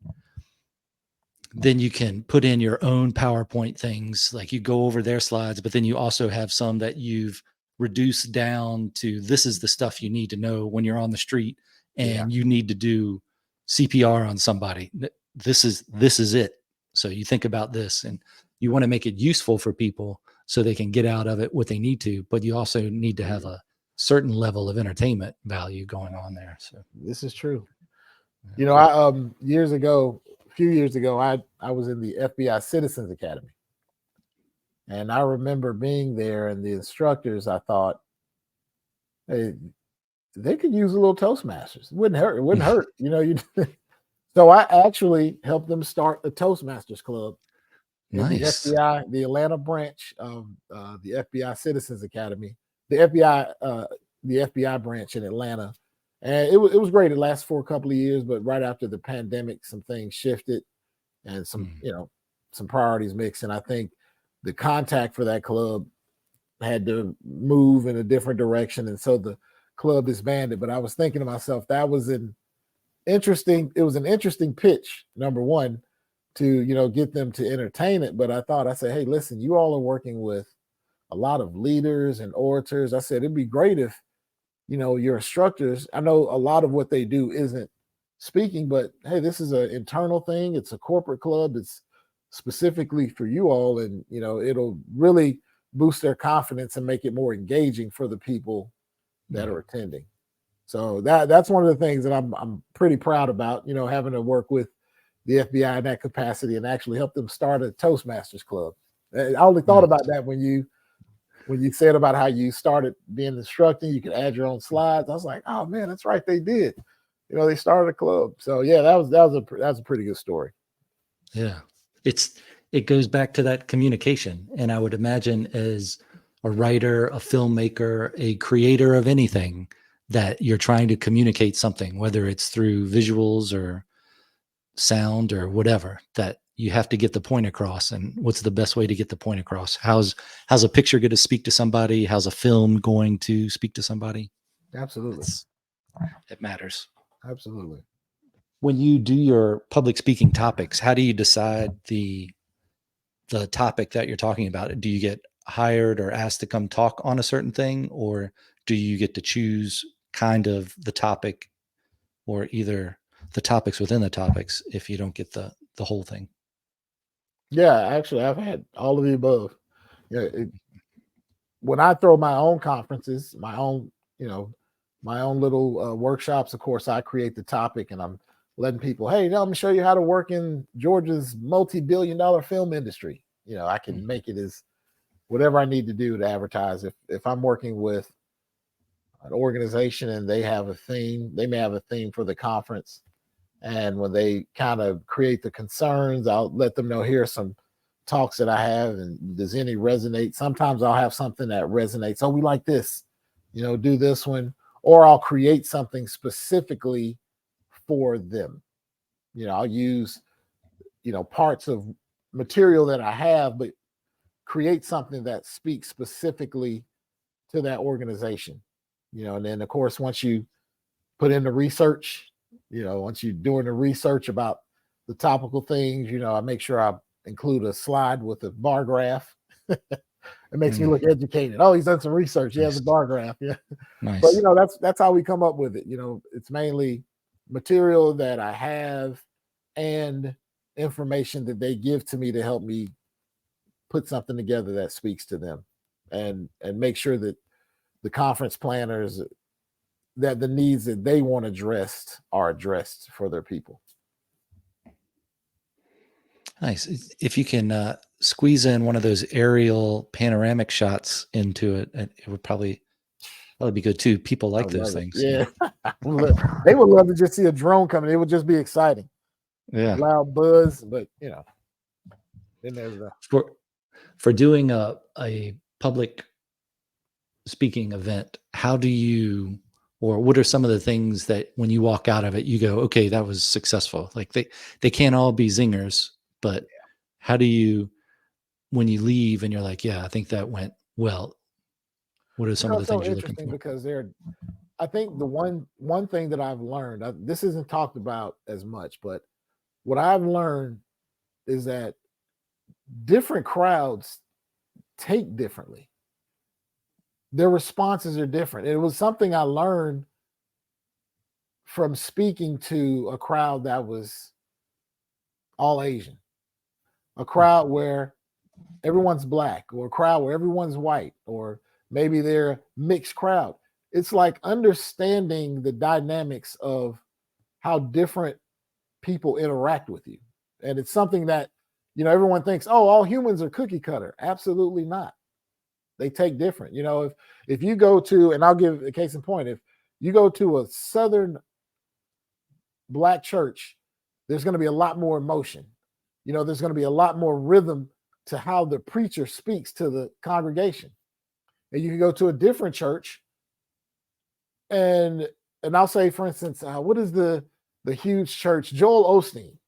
then you can put in your own PowerPoint things. Like you go over their slides, but then you also have some that you've reduced down to this is the stuff you need to know when you're on the street Yeah, and you need to do CPR on somebody. This is it. So you think about this and you want to make it useful for people so they can get out of it what they need to, but you also need to have a certain level of entertainment value going on there. So this is true. yeah. You know, I years ago, a few years ago, I was in the FBI Citizens Academy, and I remember being there, and the instructors. I thought, hey, they could use a little Toastmasters. It wouldn't hurt. It wouldn't hurt. You know, you. So I actually helped them start the Toastmasters Club in the Nice. FBI, the Atlanta branch of the FBI Citizens Academy, the FBI branch in Atlanta, and it was great. It lasted for a couple of years, but right after the pandemic, some things shifted and Mm, some priorities mixed, and I think the contact for that club had to move in a different direction, and so the club disbanded. But I was thinking to myself, that was an interesting. It was an interesting pitch. Number one, to get them to entertain it. But I said, hey, listen, you all are working with a lot of leaders and orators. I said it'd be great if your instructors. I know a lot of what they do isn't speaking, but hey, this is an internal thing. It's a corporate club. It's specifically for you all, and it'll really boost their confidence and make it more engaging for the people that mm. are attending. So that's one of the things that I'm pretty proud about, having to work with the FBI in that capacity and actually help them start a Toastmasters club. I only thought about Nice. that when you said about how you started being instructing, you could add your own slides. I was like, oh man, that's right, they did. They started a club. So yeah, that was a pretty good story. Yeah. It goes back to that communication. And I would imagine as a writer, a filmmaker, a creator of anything, that you're trying to communicate something, whether it's through visuals or sound or whatever, that you have to get the point across. And what's the best way to get the point across? How's a picture going to speak to somebody? How's a film going to speak to somebody? Absolutely. It's it matters. Absolutely. When you do your public speaking topics, how do you decide the topic that you're talking about? Do you get hired or asked to come talk on a certain thing, or do you get to choose kind of the topic, or either the topics within the topics if you don't get the whole thing? Yeah, actually, I've had all of the above. Yeah, when I throw my own conferences, you know, my own little workshops, of course, I create the topic and I'm letting people, hey, let me show you how to work in Georgia's multi-billion-dollar film industry. I can Mhm. make it as whatever I need to do to advertise. If I'm working with an organization and they have a theme, they may have a theme for the conference. And when they kind of create the concerns, I'll let them know here are some talks that I have, and does any resonate? Sometimes I'll have something that resonates. Oh, we like this, do this one, or I'll create something specifically for them. I'll use, parts of material that I have, but create something that speaks specifically to that organization. And then of course, once you put in the research, once you're doing the research about the topical things, I make sure I include a slide with a bar graph. It makes me look Mhm. educated. Oh, he's done some research. He has a Nice. bar graph. Yeah. But Nice. that's how we come up with it. It's mainly material that I have and information that they give to me to help me put something together that speaks to them and make sure that the conference planners, that the needs that they want addressed are addressed for their people. Nice. If you can squeeze in one of those aerial panoramic shots into it, it would probably be good too. People I like those love it. things. Yeah. They would love to just see a drone coming. It would just be exciting. Yeah. Loud buzz, but then there's the For doing a public speaking event, how do you, or what are some of the things that when you walk out of it, you go, okay, that was successful? Like they can't all be zingers, but how do you, when you leave and you're like, yeah, I think that went well. What are some of the it's so things you're looking interesting for? because I think the one thing that I've learned, this isn't talked about as much, but what I've learned is that different crowds take differently. Their responses are different. It was something I learned from speaking to a crowd that was all Asian, a crowd where everyone's black, or a crowd where everyone's white, or maybe they're a mixed crowd. It's like understanding the dynamics of how different people interact with you. And it's something that, everyone thinks, oh, all humans are cookie cutter. Absolutely not. They take different. If you go to, and I'll give a case in point, if you go to a Southern black church, there's going to be a lot more emotion. There's going to be a lot more rhythm to how the preacher speaks to the congregation. And you can go to a different church, and I'll say, for instance, what is the huge church? Joel Osteen.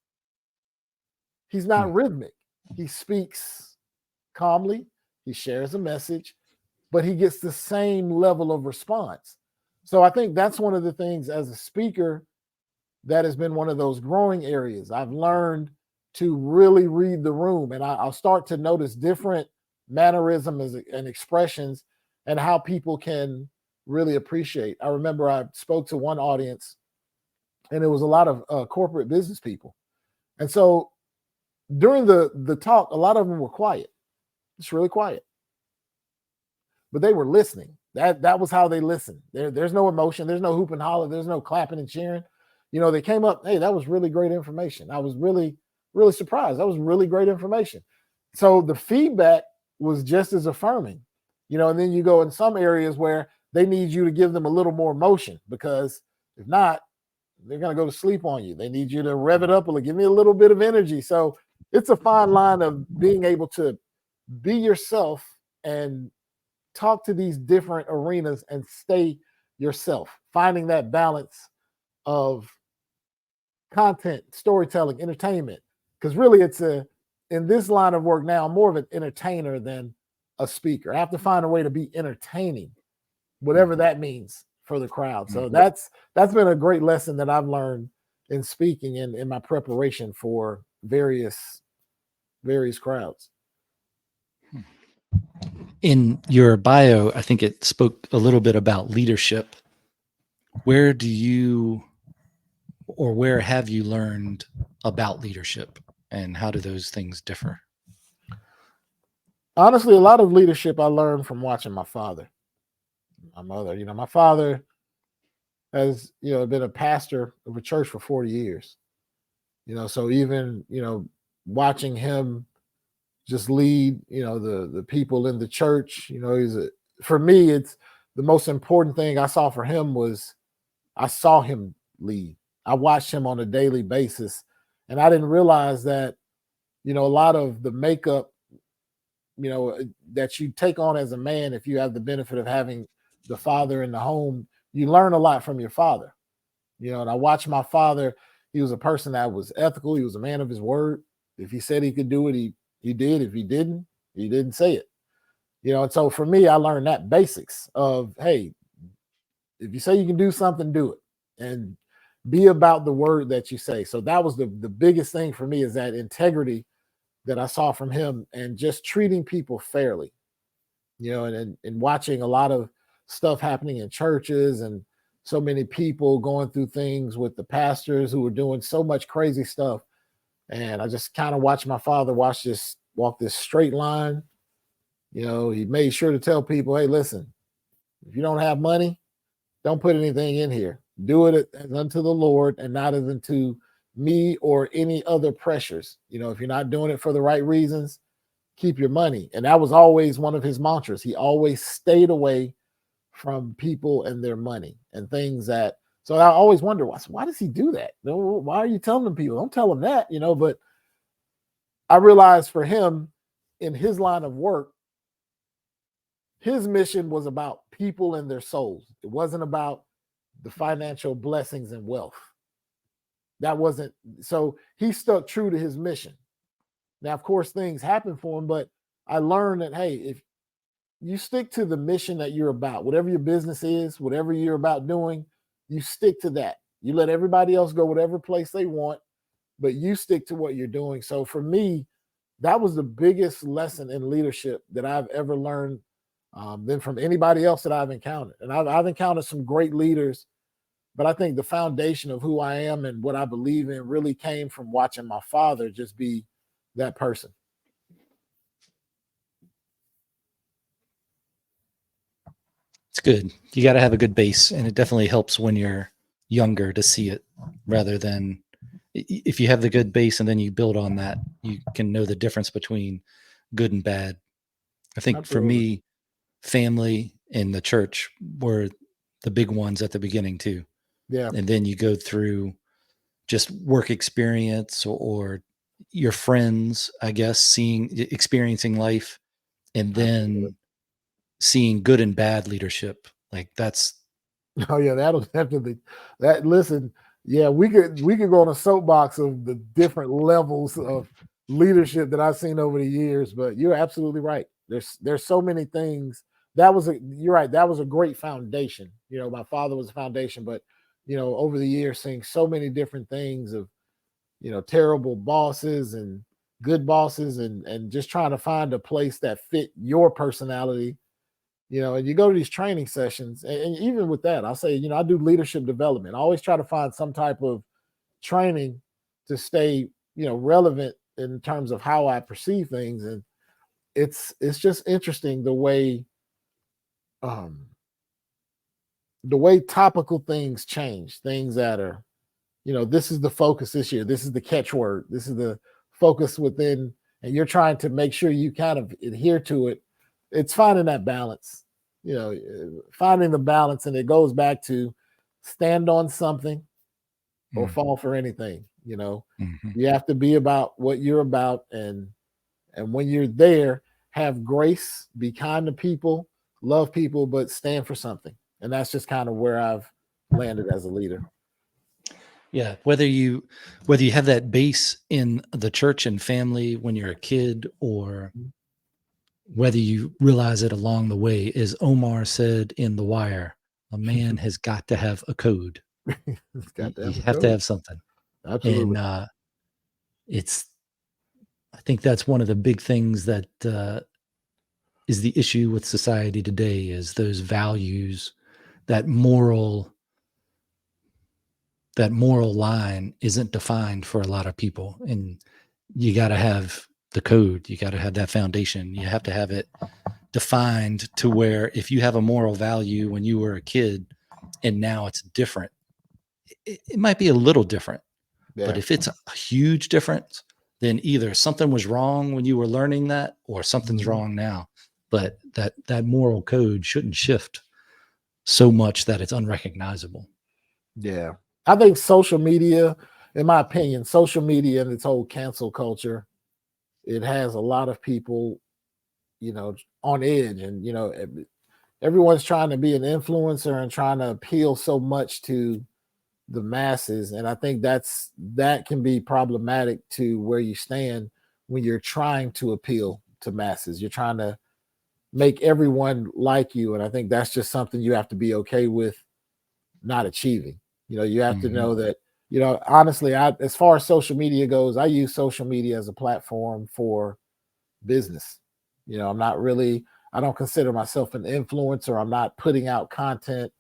He's not rhythmic. He speaks calmly. He shares a message, but he gets the same level of response. So I think that's one of the things as a speaker that has been one of those growing areas. I've learned to really read the room, and I'll start to notice different mannerisms and expressions and how people can really appreciate. I remember I spoke to one audience, and it was a lot of corporate business people. And so during the talk, a lot of them were quiet. It's really quiet. But they were listening. That was how they listened. There's no emotion. There's no hoop and holler. There's no clapping and cheering. They came up, hey, that was really great information. I was really, really surprised. That was really great information. So the feedback was just as affirming, and then you go in some areas where they need you to give them a little more emotion, because if not, they're going to go to sleep on you. They need you to rev it up or give me a little bit of energy. So it's a fine line of being able to be yourself and talk to these different arenas and stay yourself, finding that balance of content, storytelling, entertainment. Because really in this line of work now, I'm more of an entertainer than a speaker. I have to find a way to be entertaining, whatever that means for the crowd. So that's been a great lesson that I've learned in speaking and in my preparation for various crowds. In your bio, I think it spoke a little bit about leadership. Where have you learned about leadership, and how do those things differ? Honestly, a lot of leadership I learned from watching my father, my mother. My father has, been a pastor of a church for 40 years. So even, watching him just lead, the people in the church, for me, it's the most important thing I saw for him was I saw him lead. I watched him on a daily basis, and I didn't realize that, a lot of the makeup, that you take on as a man, if you have the benefit of having the father in the home, you learn a lot from your father. And I watched my father. He was a person that was ethical. He was a man of his word. If he said he could do it, he did. If he didn't say it. And so for me, I learned that basics of, hey, if you say you can do something, do it, and be about the word that you say. So that was the biggest thing for me, is that integrity that I saw from him, and just treating people fairly, and watching a lot of stuff happening in churches, and so many people going through things with the pastors who were doing so much crazy stuff. And I just kind of watched my father walk this straight line. He made sure to tell people, hey, listen, if you don't have money, don't put anything in here. Do it as unto the Lord and not as unto me or any other pressures. If you're not doing it for the right reasons, keep your money. And that was always one of his mantras. He always stayed away from people and their money and things that, so I always wonder, why does he do that? Why are you telling them people? Don't tell them that, but I realized for him, in his line of work, his mission was about people and their souls. It wasn't about the financial blessings and wealth. That wasn't, so he stuck true to his mission. Now, of course, things happen for him, but I learned that, hey, if you stick to the mission that you're about, whatever your business is, whatever you're about doing, you stick to that. You let everybody else go whatever place they want. but you stick to what you're doing. So for me, that was the biggest lesson in leadership that I've ever learned than from anybody else that I've encountered. And I've encountered some great leaders, but I think the foundation of who I am and what I believe in really came from watching my father just be that person. It's good. You got to have a good base, and it definitely helps when you're younger to see it rather than if you have the good base and then you build on that, you can know the difference between good and bad. I think for Absolutely. me, family and the church were the big ones at the beginning too. Yeah, And then you go through just work experience or your friends, I guess, experiencing life and absolutely. then seeing good and bad leadership. Like that's Oh yeah, that'll definitely that listen, yeah, we could go on a soapbox of the different levels of leadership that I've seen over the years, but you're absolutely right. There's so many things. You're right, that was a great foundation. My father was a foundation, but over the years seeing so many different things of, terrible bosses and good bosses and just trying to find a place that fit your personality. And you go to these training sessions, and even with that, I'll say, I do leadership development. I always try to find some type of training to stay, relevant in terms of how I perceive things. And it's just interesting um the way topical things change, things that are, this is the focus this year, this is the catchword, this is the focus within, and you're trying to make sure you kind of adhere to it. It's finding that balance, finding the balance, and it goes back to stand on something or mm, fall for anything. mhm. You have to be about what you're about, and when you're there, have grace, be kind to people, love people, but stand for something. And that's just kind of where I've landed as a leader. Yeah, whether you have that base in the church and family when you're a kid or whether you realize it along the way, as Omar said in The Wire, a man has got to have a code. It's You, got to have you a have to code. have something. Absolutely. And it's, I think that's one of the big things that is the issue with society today is those values, that moral, that moral line isn't defined for a lot of people. And you got to have the code. You got to have that foundation. You have to have it defined to where if you have a moral value when you were a kid and now it's different, it might be a little different, but Yeah. if it's a huge difference, then either something was wrong when you were learning that or something's Mhm. wrong now. But that moral code shouldn't shift so much that it's unrecognizable. Yeah. I think social media, in my opinion, social media and its whole cancel culture, it has a lot of people, on edge. And, everyone's trying to be an influencer and trying to appeal so much to the masses. And I think that can be problematic to where you stand when you're trying to appeal to masses. You're trying to make everyone like you. And I think that's just something you have to be okay with not achieving. You have to Mhm. know that, honestly, as far as social media goes, I use social media as a platform for business. I'm not really, I don't consider myself an influencer. I'm not putting out content,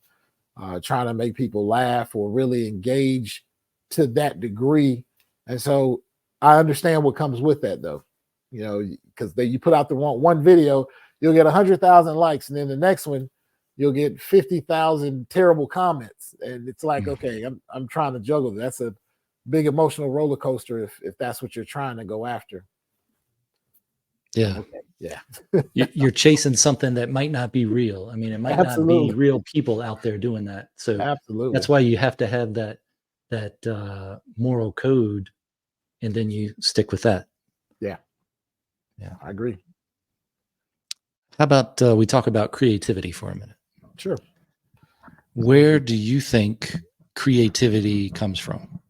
trying to make people laugh or really engage to that degree. And so I understand what comes with that, though, because you put out the one video, you'll get 100,000 likes, and then the next one, you'll get 50,000 terrible comments, and it's like, Mm. okay, I'm trying to juggle. That's a big emotional roller coaster if that's what you're trying to go after. Yeah. Okay, yeah, You're chasing something that might not be real. I mean, it might not be absolutely, real people out there doing that. So that's absolutely, why you have to have that moral code, and then you stick with that. yeah, Yeah. I agree. How about we talk about creativity for a minute? Sure. Where do you think creativity comes from?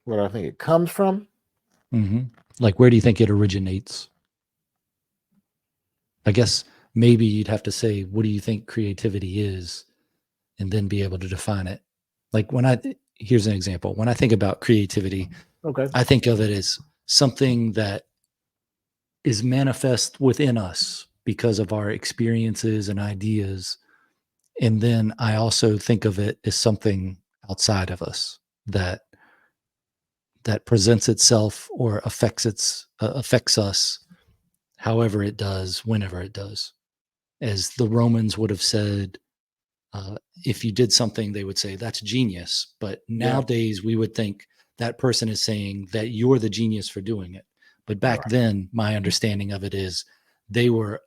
Where I think it comes from. Hmm. Like, where do you think it originates? I guess maybe you'd have to say, what do you think creativity is, and then be able to define it. Like here's an example. When I think about creativity, Okay. I think of it as something that is manifest within us because of our experiences and ideas. And then I also think of it as something outside of us that presents itself or affects us however it does, whenever it does. As the Romans would have said, if you did something, they would say that's genius. But Yeah. nowadays, we would think that person is saying that you're the genius for doing it. But back Right. then, my understanding of it is they were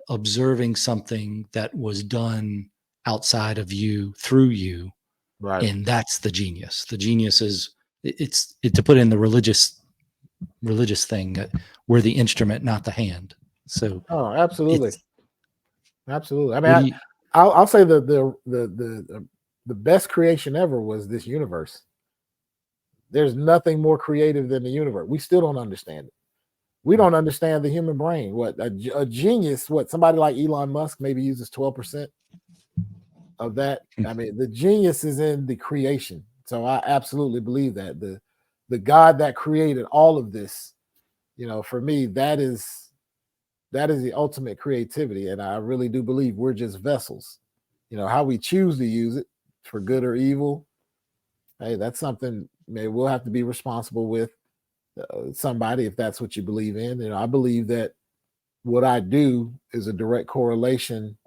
observing something that was done outside of you through you, Right. and that's the genius. The genius is to put in the religious thing that we're the instrument, not the hand. So Oh, absolutely. it's Absolutely. I mean, what do you I'll say the best creation ever was this universe. There's nothing more creative than the universe. We still don't understand it. We don't understand the human brain. What a genius, what somebody like Elon Musk maybe uses 12% of that. I mean, the genius is in the creation. So I absolutely believe that the God that created all of this, for me, that is the ultimate creativity. And I really do believe we're just vessels. How we choose to use it for good or evil. Hey, that's something maybe we'll have to be responsible with somebody if that's what you believe in. I believe that what I do is a direct correlation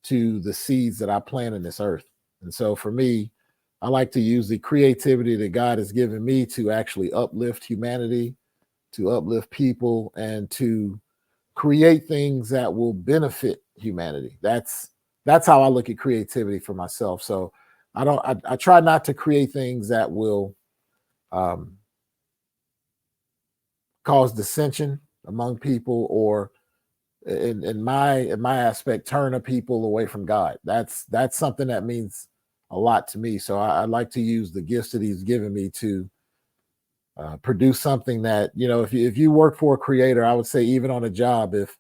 to the seeds that I plant in this earth. And so for me, I like to use the creativity that God has given me to actually uplift humanity, to uplift people, and to create things that will benefit humanity. That's how I look at creativity for myself. So I try not to create things that will um, cause dissension among people, or in my aspect, turn a people away from God. That's something that means a lot to me. So I like to use the gifts that He's given me to produce something that, if you work for a creator, I would say even on a job, if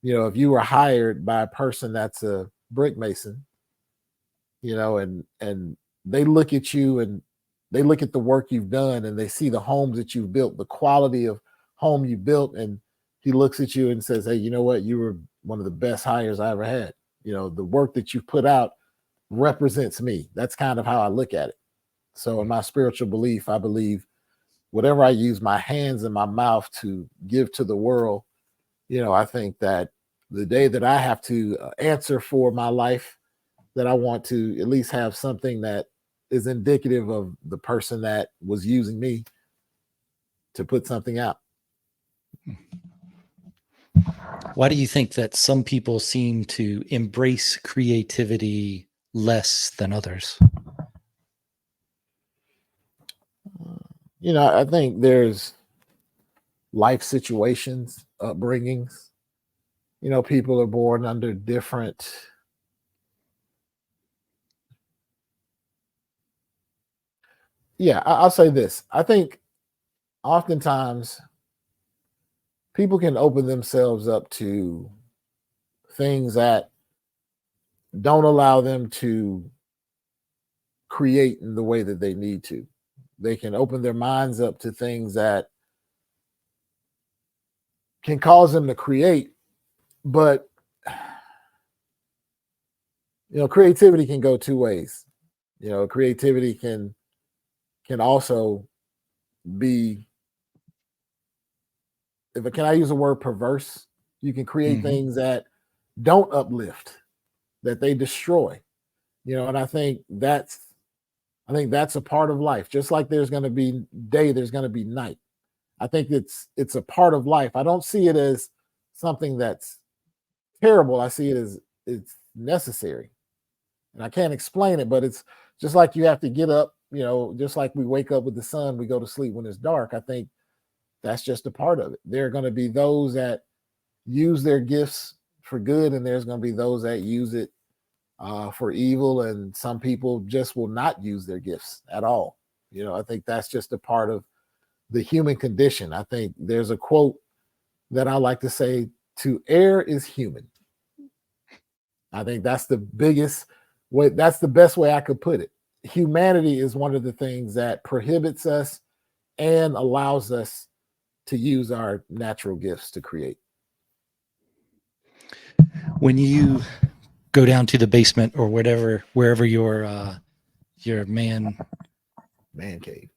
you were hired by a person that's a brick mason, and they look at you and they look at the work you've done and they see the homes that you've built, the quality of home you built, and he looks at you and says, hey, you know what, you were one of the best hires I ever had. The work that you've put out represents me. That's kind of how I look at it. So in my spiritual belief, I believe whatever I use my hands and my mouth to give to the world, I think that the day that I have to answer for my life, that I want to at least have something that is indicative of the person that was using me to put something out. Why do you think that some people seem to embrace creativity less than others? I think there's life situations, upbringings. People are born under different. Yeah, I'll say this. I think oftentimes people can open themselves up to things that don't allow them to create in the way that they need to. They can open their minds up to things that can cause them to create, but creativity can go two ways. Creativity can also be, if can I use the word perverse? You can create Hmm. things that don't uplift, that they destroy. And I think that's a part of life. Just like there's going to be day, there's going to be night. I think it's a part of life. I don't see it as something that's terrible. I see it as it's necessary. And I can't explain it, but it's just like you have to get up, just like we wake up with the sun, we go to sleep when it's dark. I think that's just a part of it. There are going to be those that use their gifts for good, and there's going to be those that use it for evil, and some people just will not use their gifts at all. I think that's just a part of the human condition. I think there's a quote that I like to say: to err is human. I think that's the biggest way, that's the best way I could put it. humanity is one of the things that prohibits us and allows us to use our natural gifts to create. When you go down to the basement or whatever, wherever your Man cave.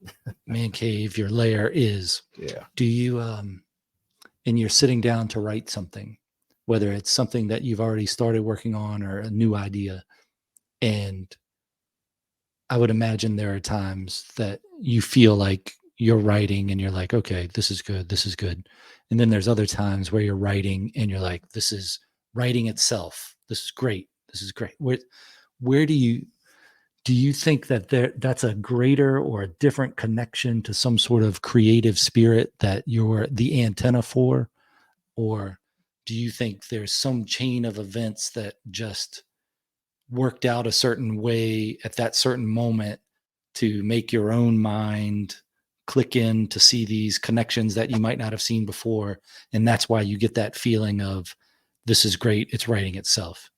man cave, your lair is, Yeah. do you and you're sitting down to write something, whether it's something that you've already started working on or a new idea, and I would imagine there are times that you feel like you're writing and you're like, okay, this is good, this is good. And then there's other times where you're writing and you're like, this is writing itself. This is great. This is great. Where do you think that that's a greater or a different connection to some sort of creative spirit that you're the antenna for? Or do you think there's some chain of events that just worked out a certain way at that certain moment to make your own mind click in to see these connections that you might not have seen before, and that's why you get that feeling of this is great, it's writing itself?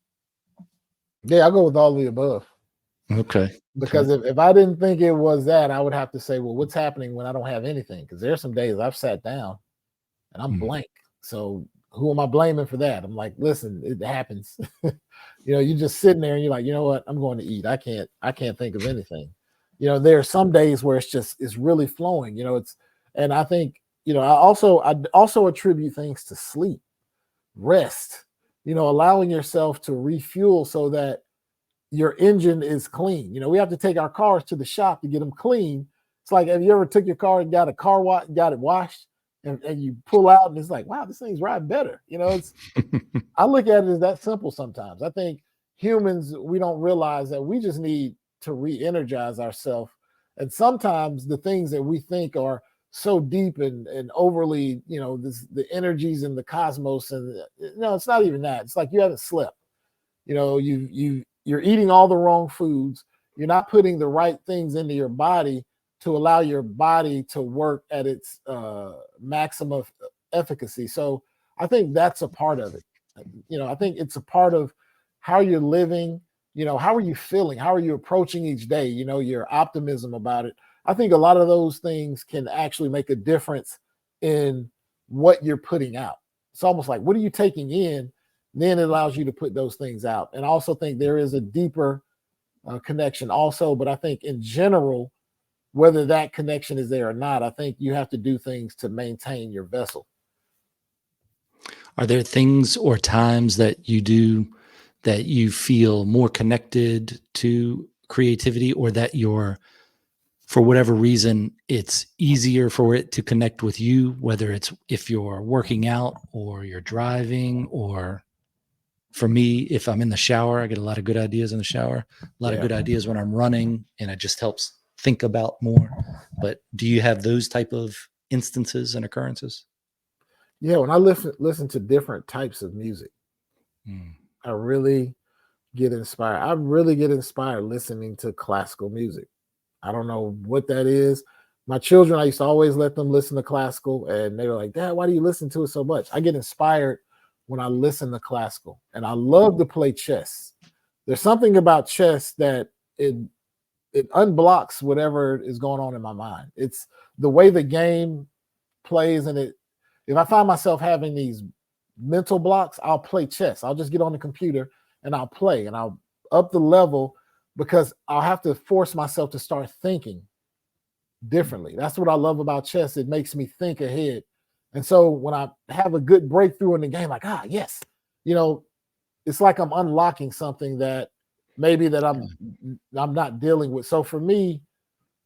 Yeah, I go with all of the above. Okay. Because if I didn't think it was that, I would have to say, well, what's happening when I don't have anything? Because there's some days I've sat down and I'm blank. So who am I blaming for that? I'm like, listen, it happens. You're just sitting there and you're like, you know what? I'm going to eat. I can't think of anything. There are some days where it's really flowing. And I think, I also attribute things to sleep, rest, allowing yourself to refuel so that your engine is clean. We have to take our cars to the shop to get them clean. It's like, have you ever took your car and got it washed, and you pull out and it's like, wow, this thing's riding better. I look at it as that simple sometimes. I think humans, we don't realize that we just need to re-energize ourselves. And sometimes the things that we think are so deep and overly, the energies in the cosmos, and no, it's not even that. It's like you haven't slept. You're eating all the wrong foods. You're not putting the right things into your body to allow your body to work at its maximum efficacy. So I think that's a part of it. I think it's a part of how you're living. How are you feeling? How are you approaching each day? Your optimism about it. I think a lot of those things can actually make a difference in what you're putting out. It's almost like, what are you taking in? Then it allows you to put those things out. And I also think there is a deeper connection also, but I think in general, whether that connection is there or not, I think you have to do things to maintain your vessel. Are there things or times that you do that you feel more connected to creativity, or that for whatever reason, it's easier for it to connect with you, whether it's if you're working out or you're driving, or for me, if I'm in the shower, I get a lot of good ideas in the shower, a lot of good ideas when I'm running, and it just helps think about more. But do you have those type of instances and occurrences? Yeah, when I listen to different types of music, Mm. I really get inspired. I really get inspired listening to classical music. I don't know what that is. My children, I used to always let them listen to classical, and they were like, Dad, why do you listen to it so much? I get inspired when I listen to classical, and I love to play chess. There's something about chess that it unblocks whatever is going on in my mind. It's the way the game plays, and if I find myself having these mental blocks, I'll play chess. I'll just get on the computer and I'll play, and I'll up the level because I'll have to force myself to start thinking differently. That's what I love about chess. It makes me think ahead. And so when I have a good breakthrough in the game, like, yes, you know, it's like I'm unlocking something that maybe that I'm not dealing with. So for me,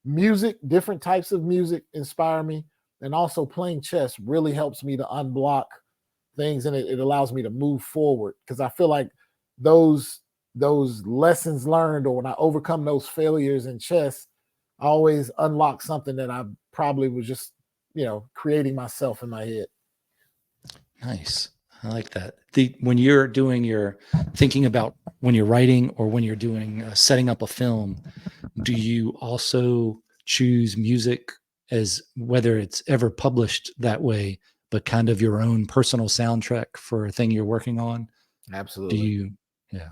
music, different types of music inspire me. And also playing chess really helps me to unblock things, and it allows me to move forward because I feel like those lessons learned, or when I overcome those failures in chess, I always unlock something that I probably was just, creating myself in my head. Nice. I like that. When you're doing your thinking about when you're writing or when you're doing setting up a film, do you also choose music as whether it's ever published that way, but kind of your own personal soundtrack for a thing you're working on? Do Absolutely. you? Yeah.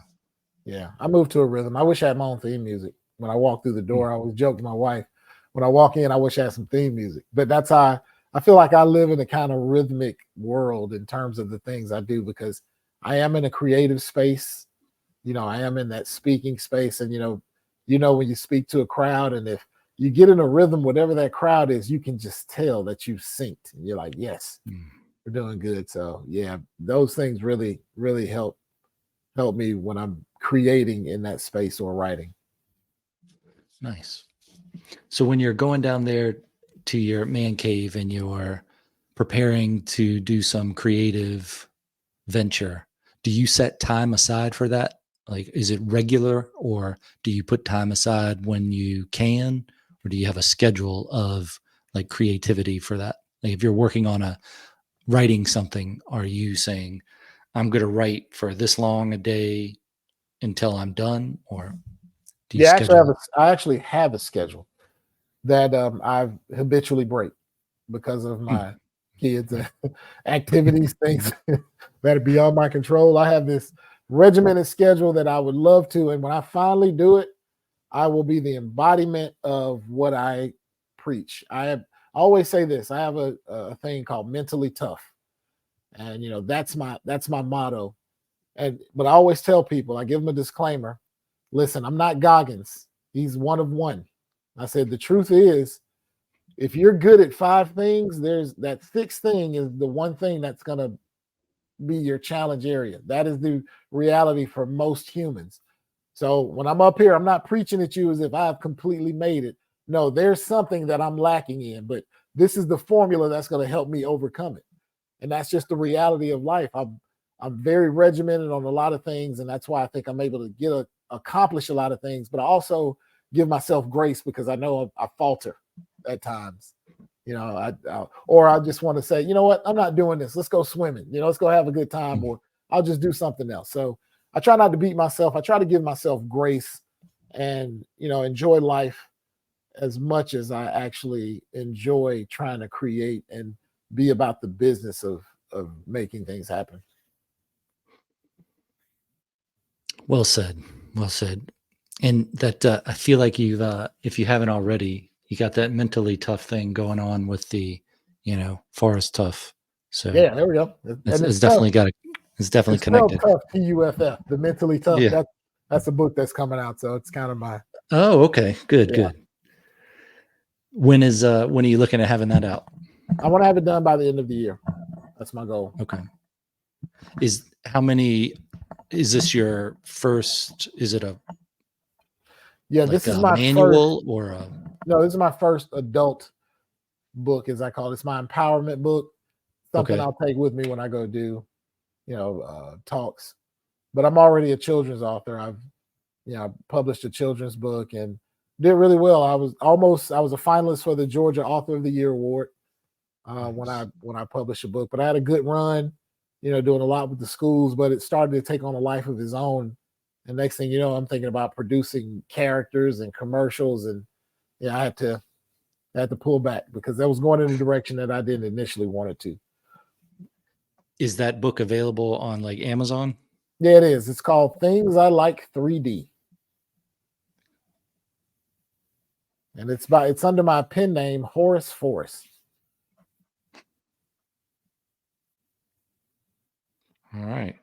Yeah. I moved to a rhythm. I wish I had my own theme music. when I walk through the Mm, door. I always joke with my wife, when I walk in, I wish I had some theme music. But that's how I feel like I live in a kind of rhythmic world in terms of the things I do, because I am in a creative space. I am in that speaking space, and when you speak to a crowd, and if you get in a rhythm, whatever that crowd is, you can just tell that you've synced, and you're like, yes, mm. we're doing good. So yeah, those things really, really help me when I'm creating in that space or writing. Nice. So when you're going down there to your man cave and you're preparing to do some creative venture, do you set time aside for that? Like, is it regular, or do you put time aside when you can, or do you have a schedule of like creativity for that? Like, if you're working on writing something, are you saying, I'm going to write for this long a day until I'm done, or do you Yeah, schedule? I actually have a schedule that I habitually break because of Hmm, my kids and activities, things that are beyond my control. I have this regimented schedule that I would love to, and when I finally do it, I will be the embodiment of what I preach. I always say this. I have a thing called mentally tough, and that's my motto. But I always tell people, I give them a disclaimer. Listen, I'm not Goggins. He's one of one. I said the truth is, if you're good at five things, there's that sixth thing is the one thing that's going to be your challenge area. That is the reality for most humans. So when I'm up here, I'm not preaching at you as if I've completely made it. No, there's something that I'm lacking in, but this is the formula that's going to help me overcome it. And that's just the reality of life. I'm very regimented on a lot of things, and that's why I think I'm able to accomplish a lot of things. But I also give myself grace because I know I falter at times. Or I just want to say, you know what, I'm not doing this. Let's go swimming. Let's go have a good time, hmm. or I'll just do something else. So I try not to beat myself. I try to give myself grace and enjoy life as much as I actually enjoy trying to create and be about the business of making things happen. Well said. Well said. And that I feel like if you haven't already, you got that mentally tough thing going on with the, Forrest Tuff. So Yeah, there we go. it's, And it's definitely got it's definitely it's spelled connected. tough, TUFF. The mentally tough. Yeah. That's a book that's coming out. So it's kind of my Oh, okay. Good, yeah. good. When are you looking at having that out? I want to have it done by the end of the year. That's my goal. Okay. Is this your first, is it a Yeah, like this is a my first. manual or a No, this is my first adult book, as I call it. It's my empowerment book. Something okay. I'll take with me when I go do talks. But I'm already a children's author. I've published a children's book and did really well. I was a finalist for the Georgia Author of the Year award when I Nice. published a book. But I had a good run, doing a lot with the schools. But it started to take on a life of its own. And next thing you know, I'm thinking about producing characters and commercials, and yeah, I had to pull back because that was going in a direction that I didn't initially want it to. Is that book available on like Amazon? Yeah, it is. It's called Things I Like 3D. And it's under my pen name, Horace Forrest. All right.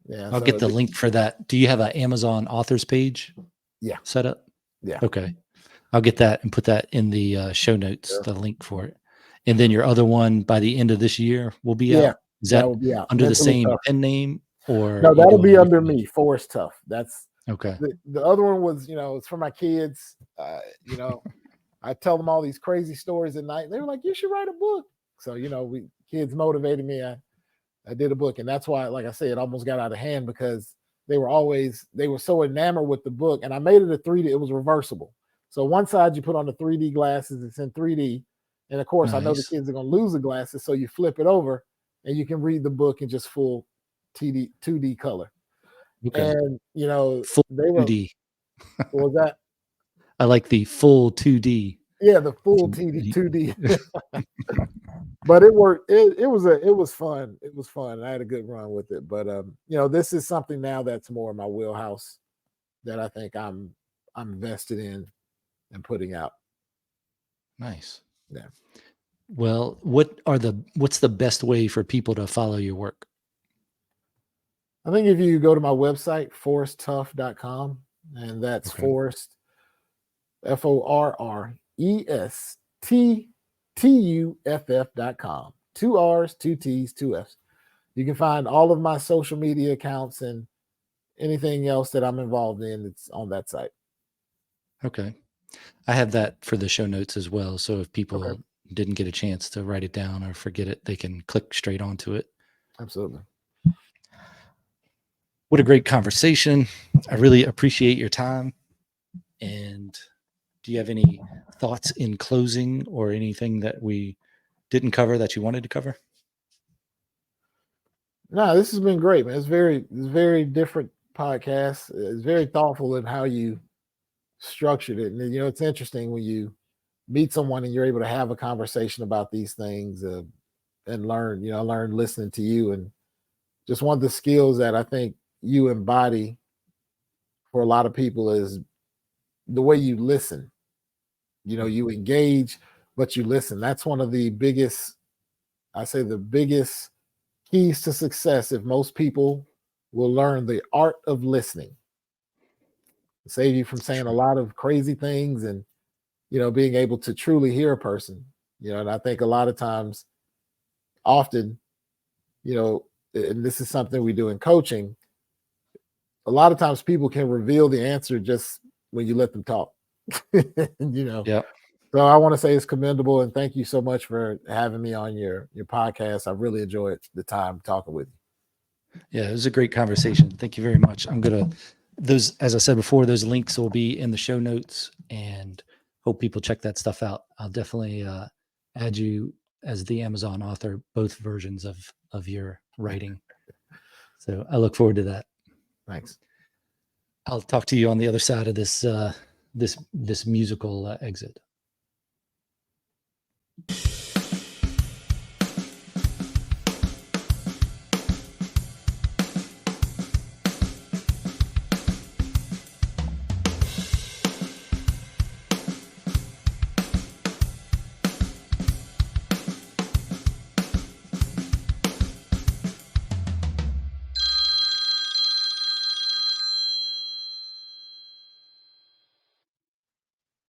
Yeah, I'll so get the link for that. Do you have an Amazon authors page yeah, set up? yeah. Okay. I'll get that and put that in the show notes, Sure. the link for it. And then your other one by the end of this year will be Yeah, out. Is that that will be out. under the Mentally same tough. pen name, or No, you that'll doing be a under different name? me, Forrest Tuff. That's Okay. the other one was, it's for my kids. I tell them all these crazy stories at night. They were like, "You should write a book." So, we kids motivated me. I did a book, and that's why, like I said, it almost got out of hand because they were so enamored with the book, and I made it a 3D. It was reversible. So one side you put on the 3D glasses, it's in 3D, and of course I know the Nice. kids are going to lose the glasses, so you flip it over, and you can read the book in just full TD 2D color. Okay. And Full they were 2D. what was that? I like the full 2D. Yeah, the full TD 2D. But it worked. It was fun. It was fun. I had a good run with it. But this is something now that's more in my wheelhouse that I think I'm invested in and putting out. Nice. Yeah. Well, what's the best way for people to follow your work? I think if you go to my website, forresttuff.com, and that's Okay. Forrest, ForrestTuff.com. 2 R's, 2 T's, 2 F's. You can find all of my social media accounts and anything else that I'm involved in. It's on that site. Okay. I have that for the show notes as well. So if Okay. people didn't get a chance to write it down or forget it, they can click straight onto it. Absolutely. What a great conversation. I really appreciate your time. And do you have any thoughts in closing or anything that we didn't cover that you wanted to cover? No, this has been great, man. It's very different podcast. It's very thoughtful in how you structured it. And it's interesting when you meet someone and you're able to have a conversation about these things and learn. I learned listening to you, and just one of the skills that I think you embody for a lot of people is the way you listen. You engage, but you listen. That's one of the biggest, I say, the biggest keys to success. If most people will learn the art of listening, save you from saying a True. lot of crazy things, and being able to truly hear a person. And I think a lot of times, often, and this is something we do in coaching, a lot of times people can reveal the answer just when you let them talk. you know Yeah. so I want to say it's commendable, and thank you so much for having me on your podcast. I really enjoyed the time talking with you. Yeah. It was a great conversation. Thank you very much. Those, as I said before, those links will be in the show notes and hope people check that stuff out. I'll definitely add you as the Amazon author, both versions of your writing. So I look forward to that. Thanks. I'll talk to you on the other side of this musical exit.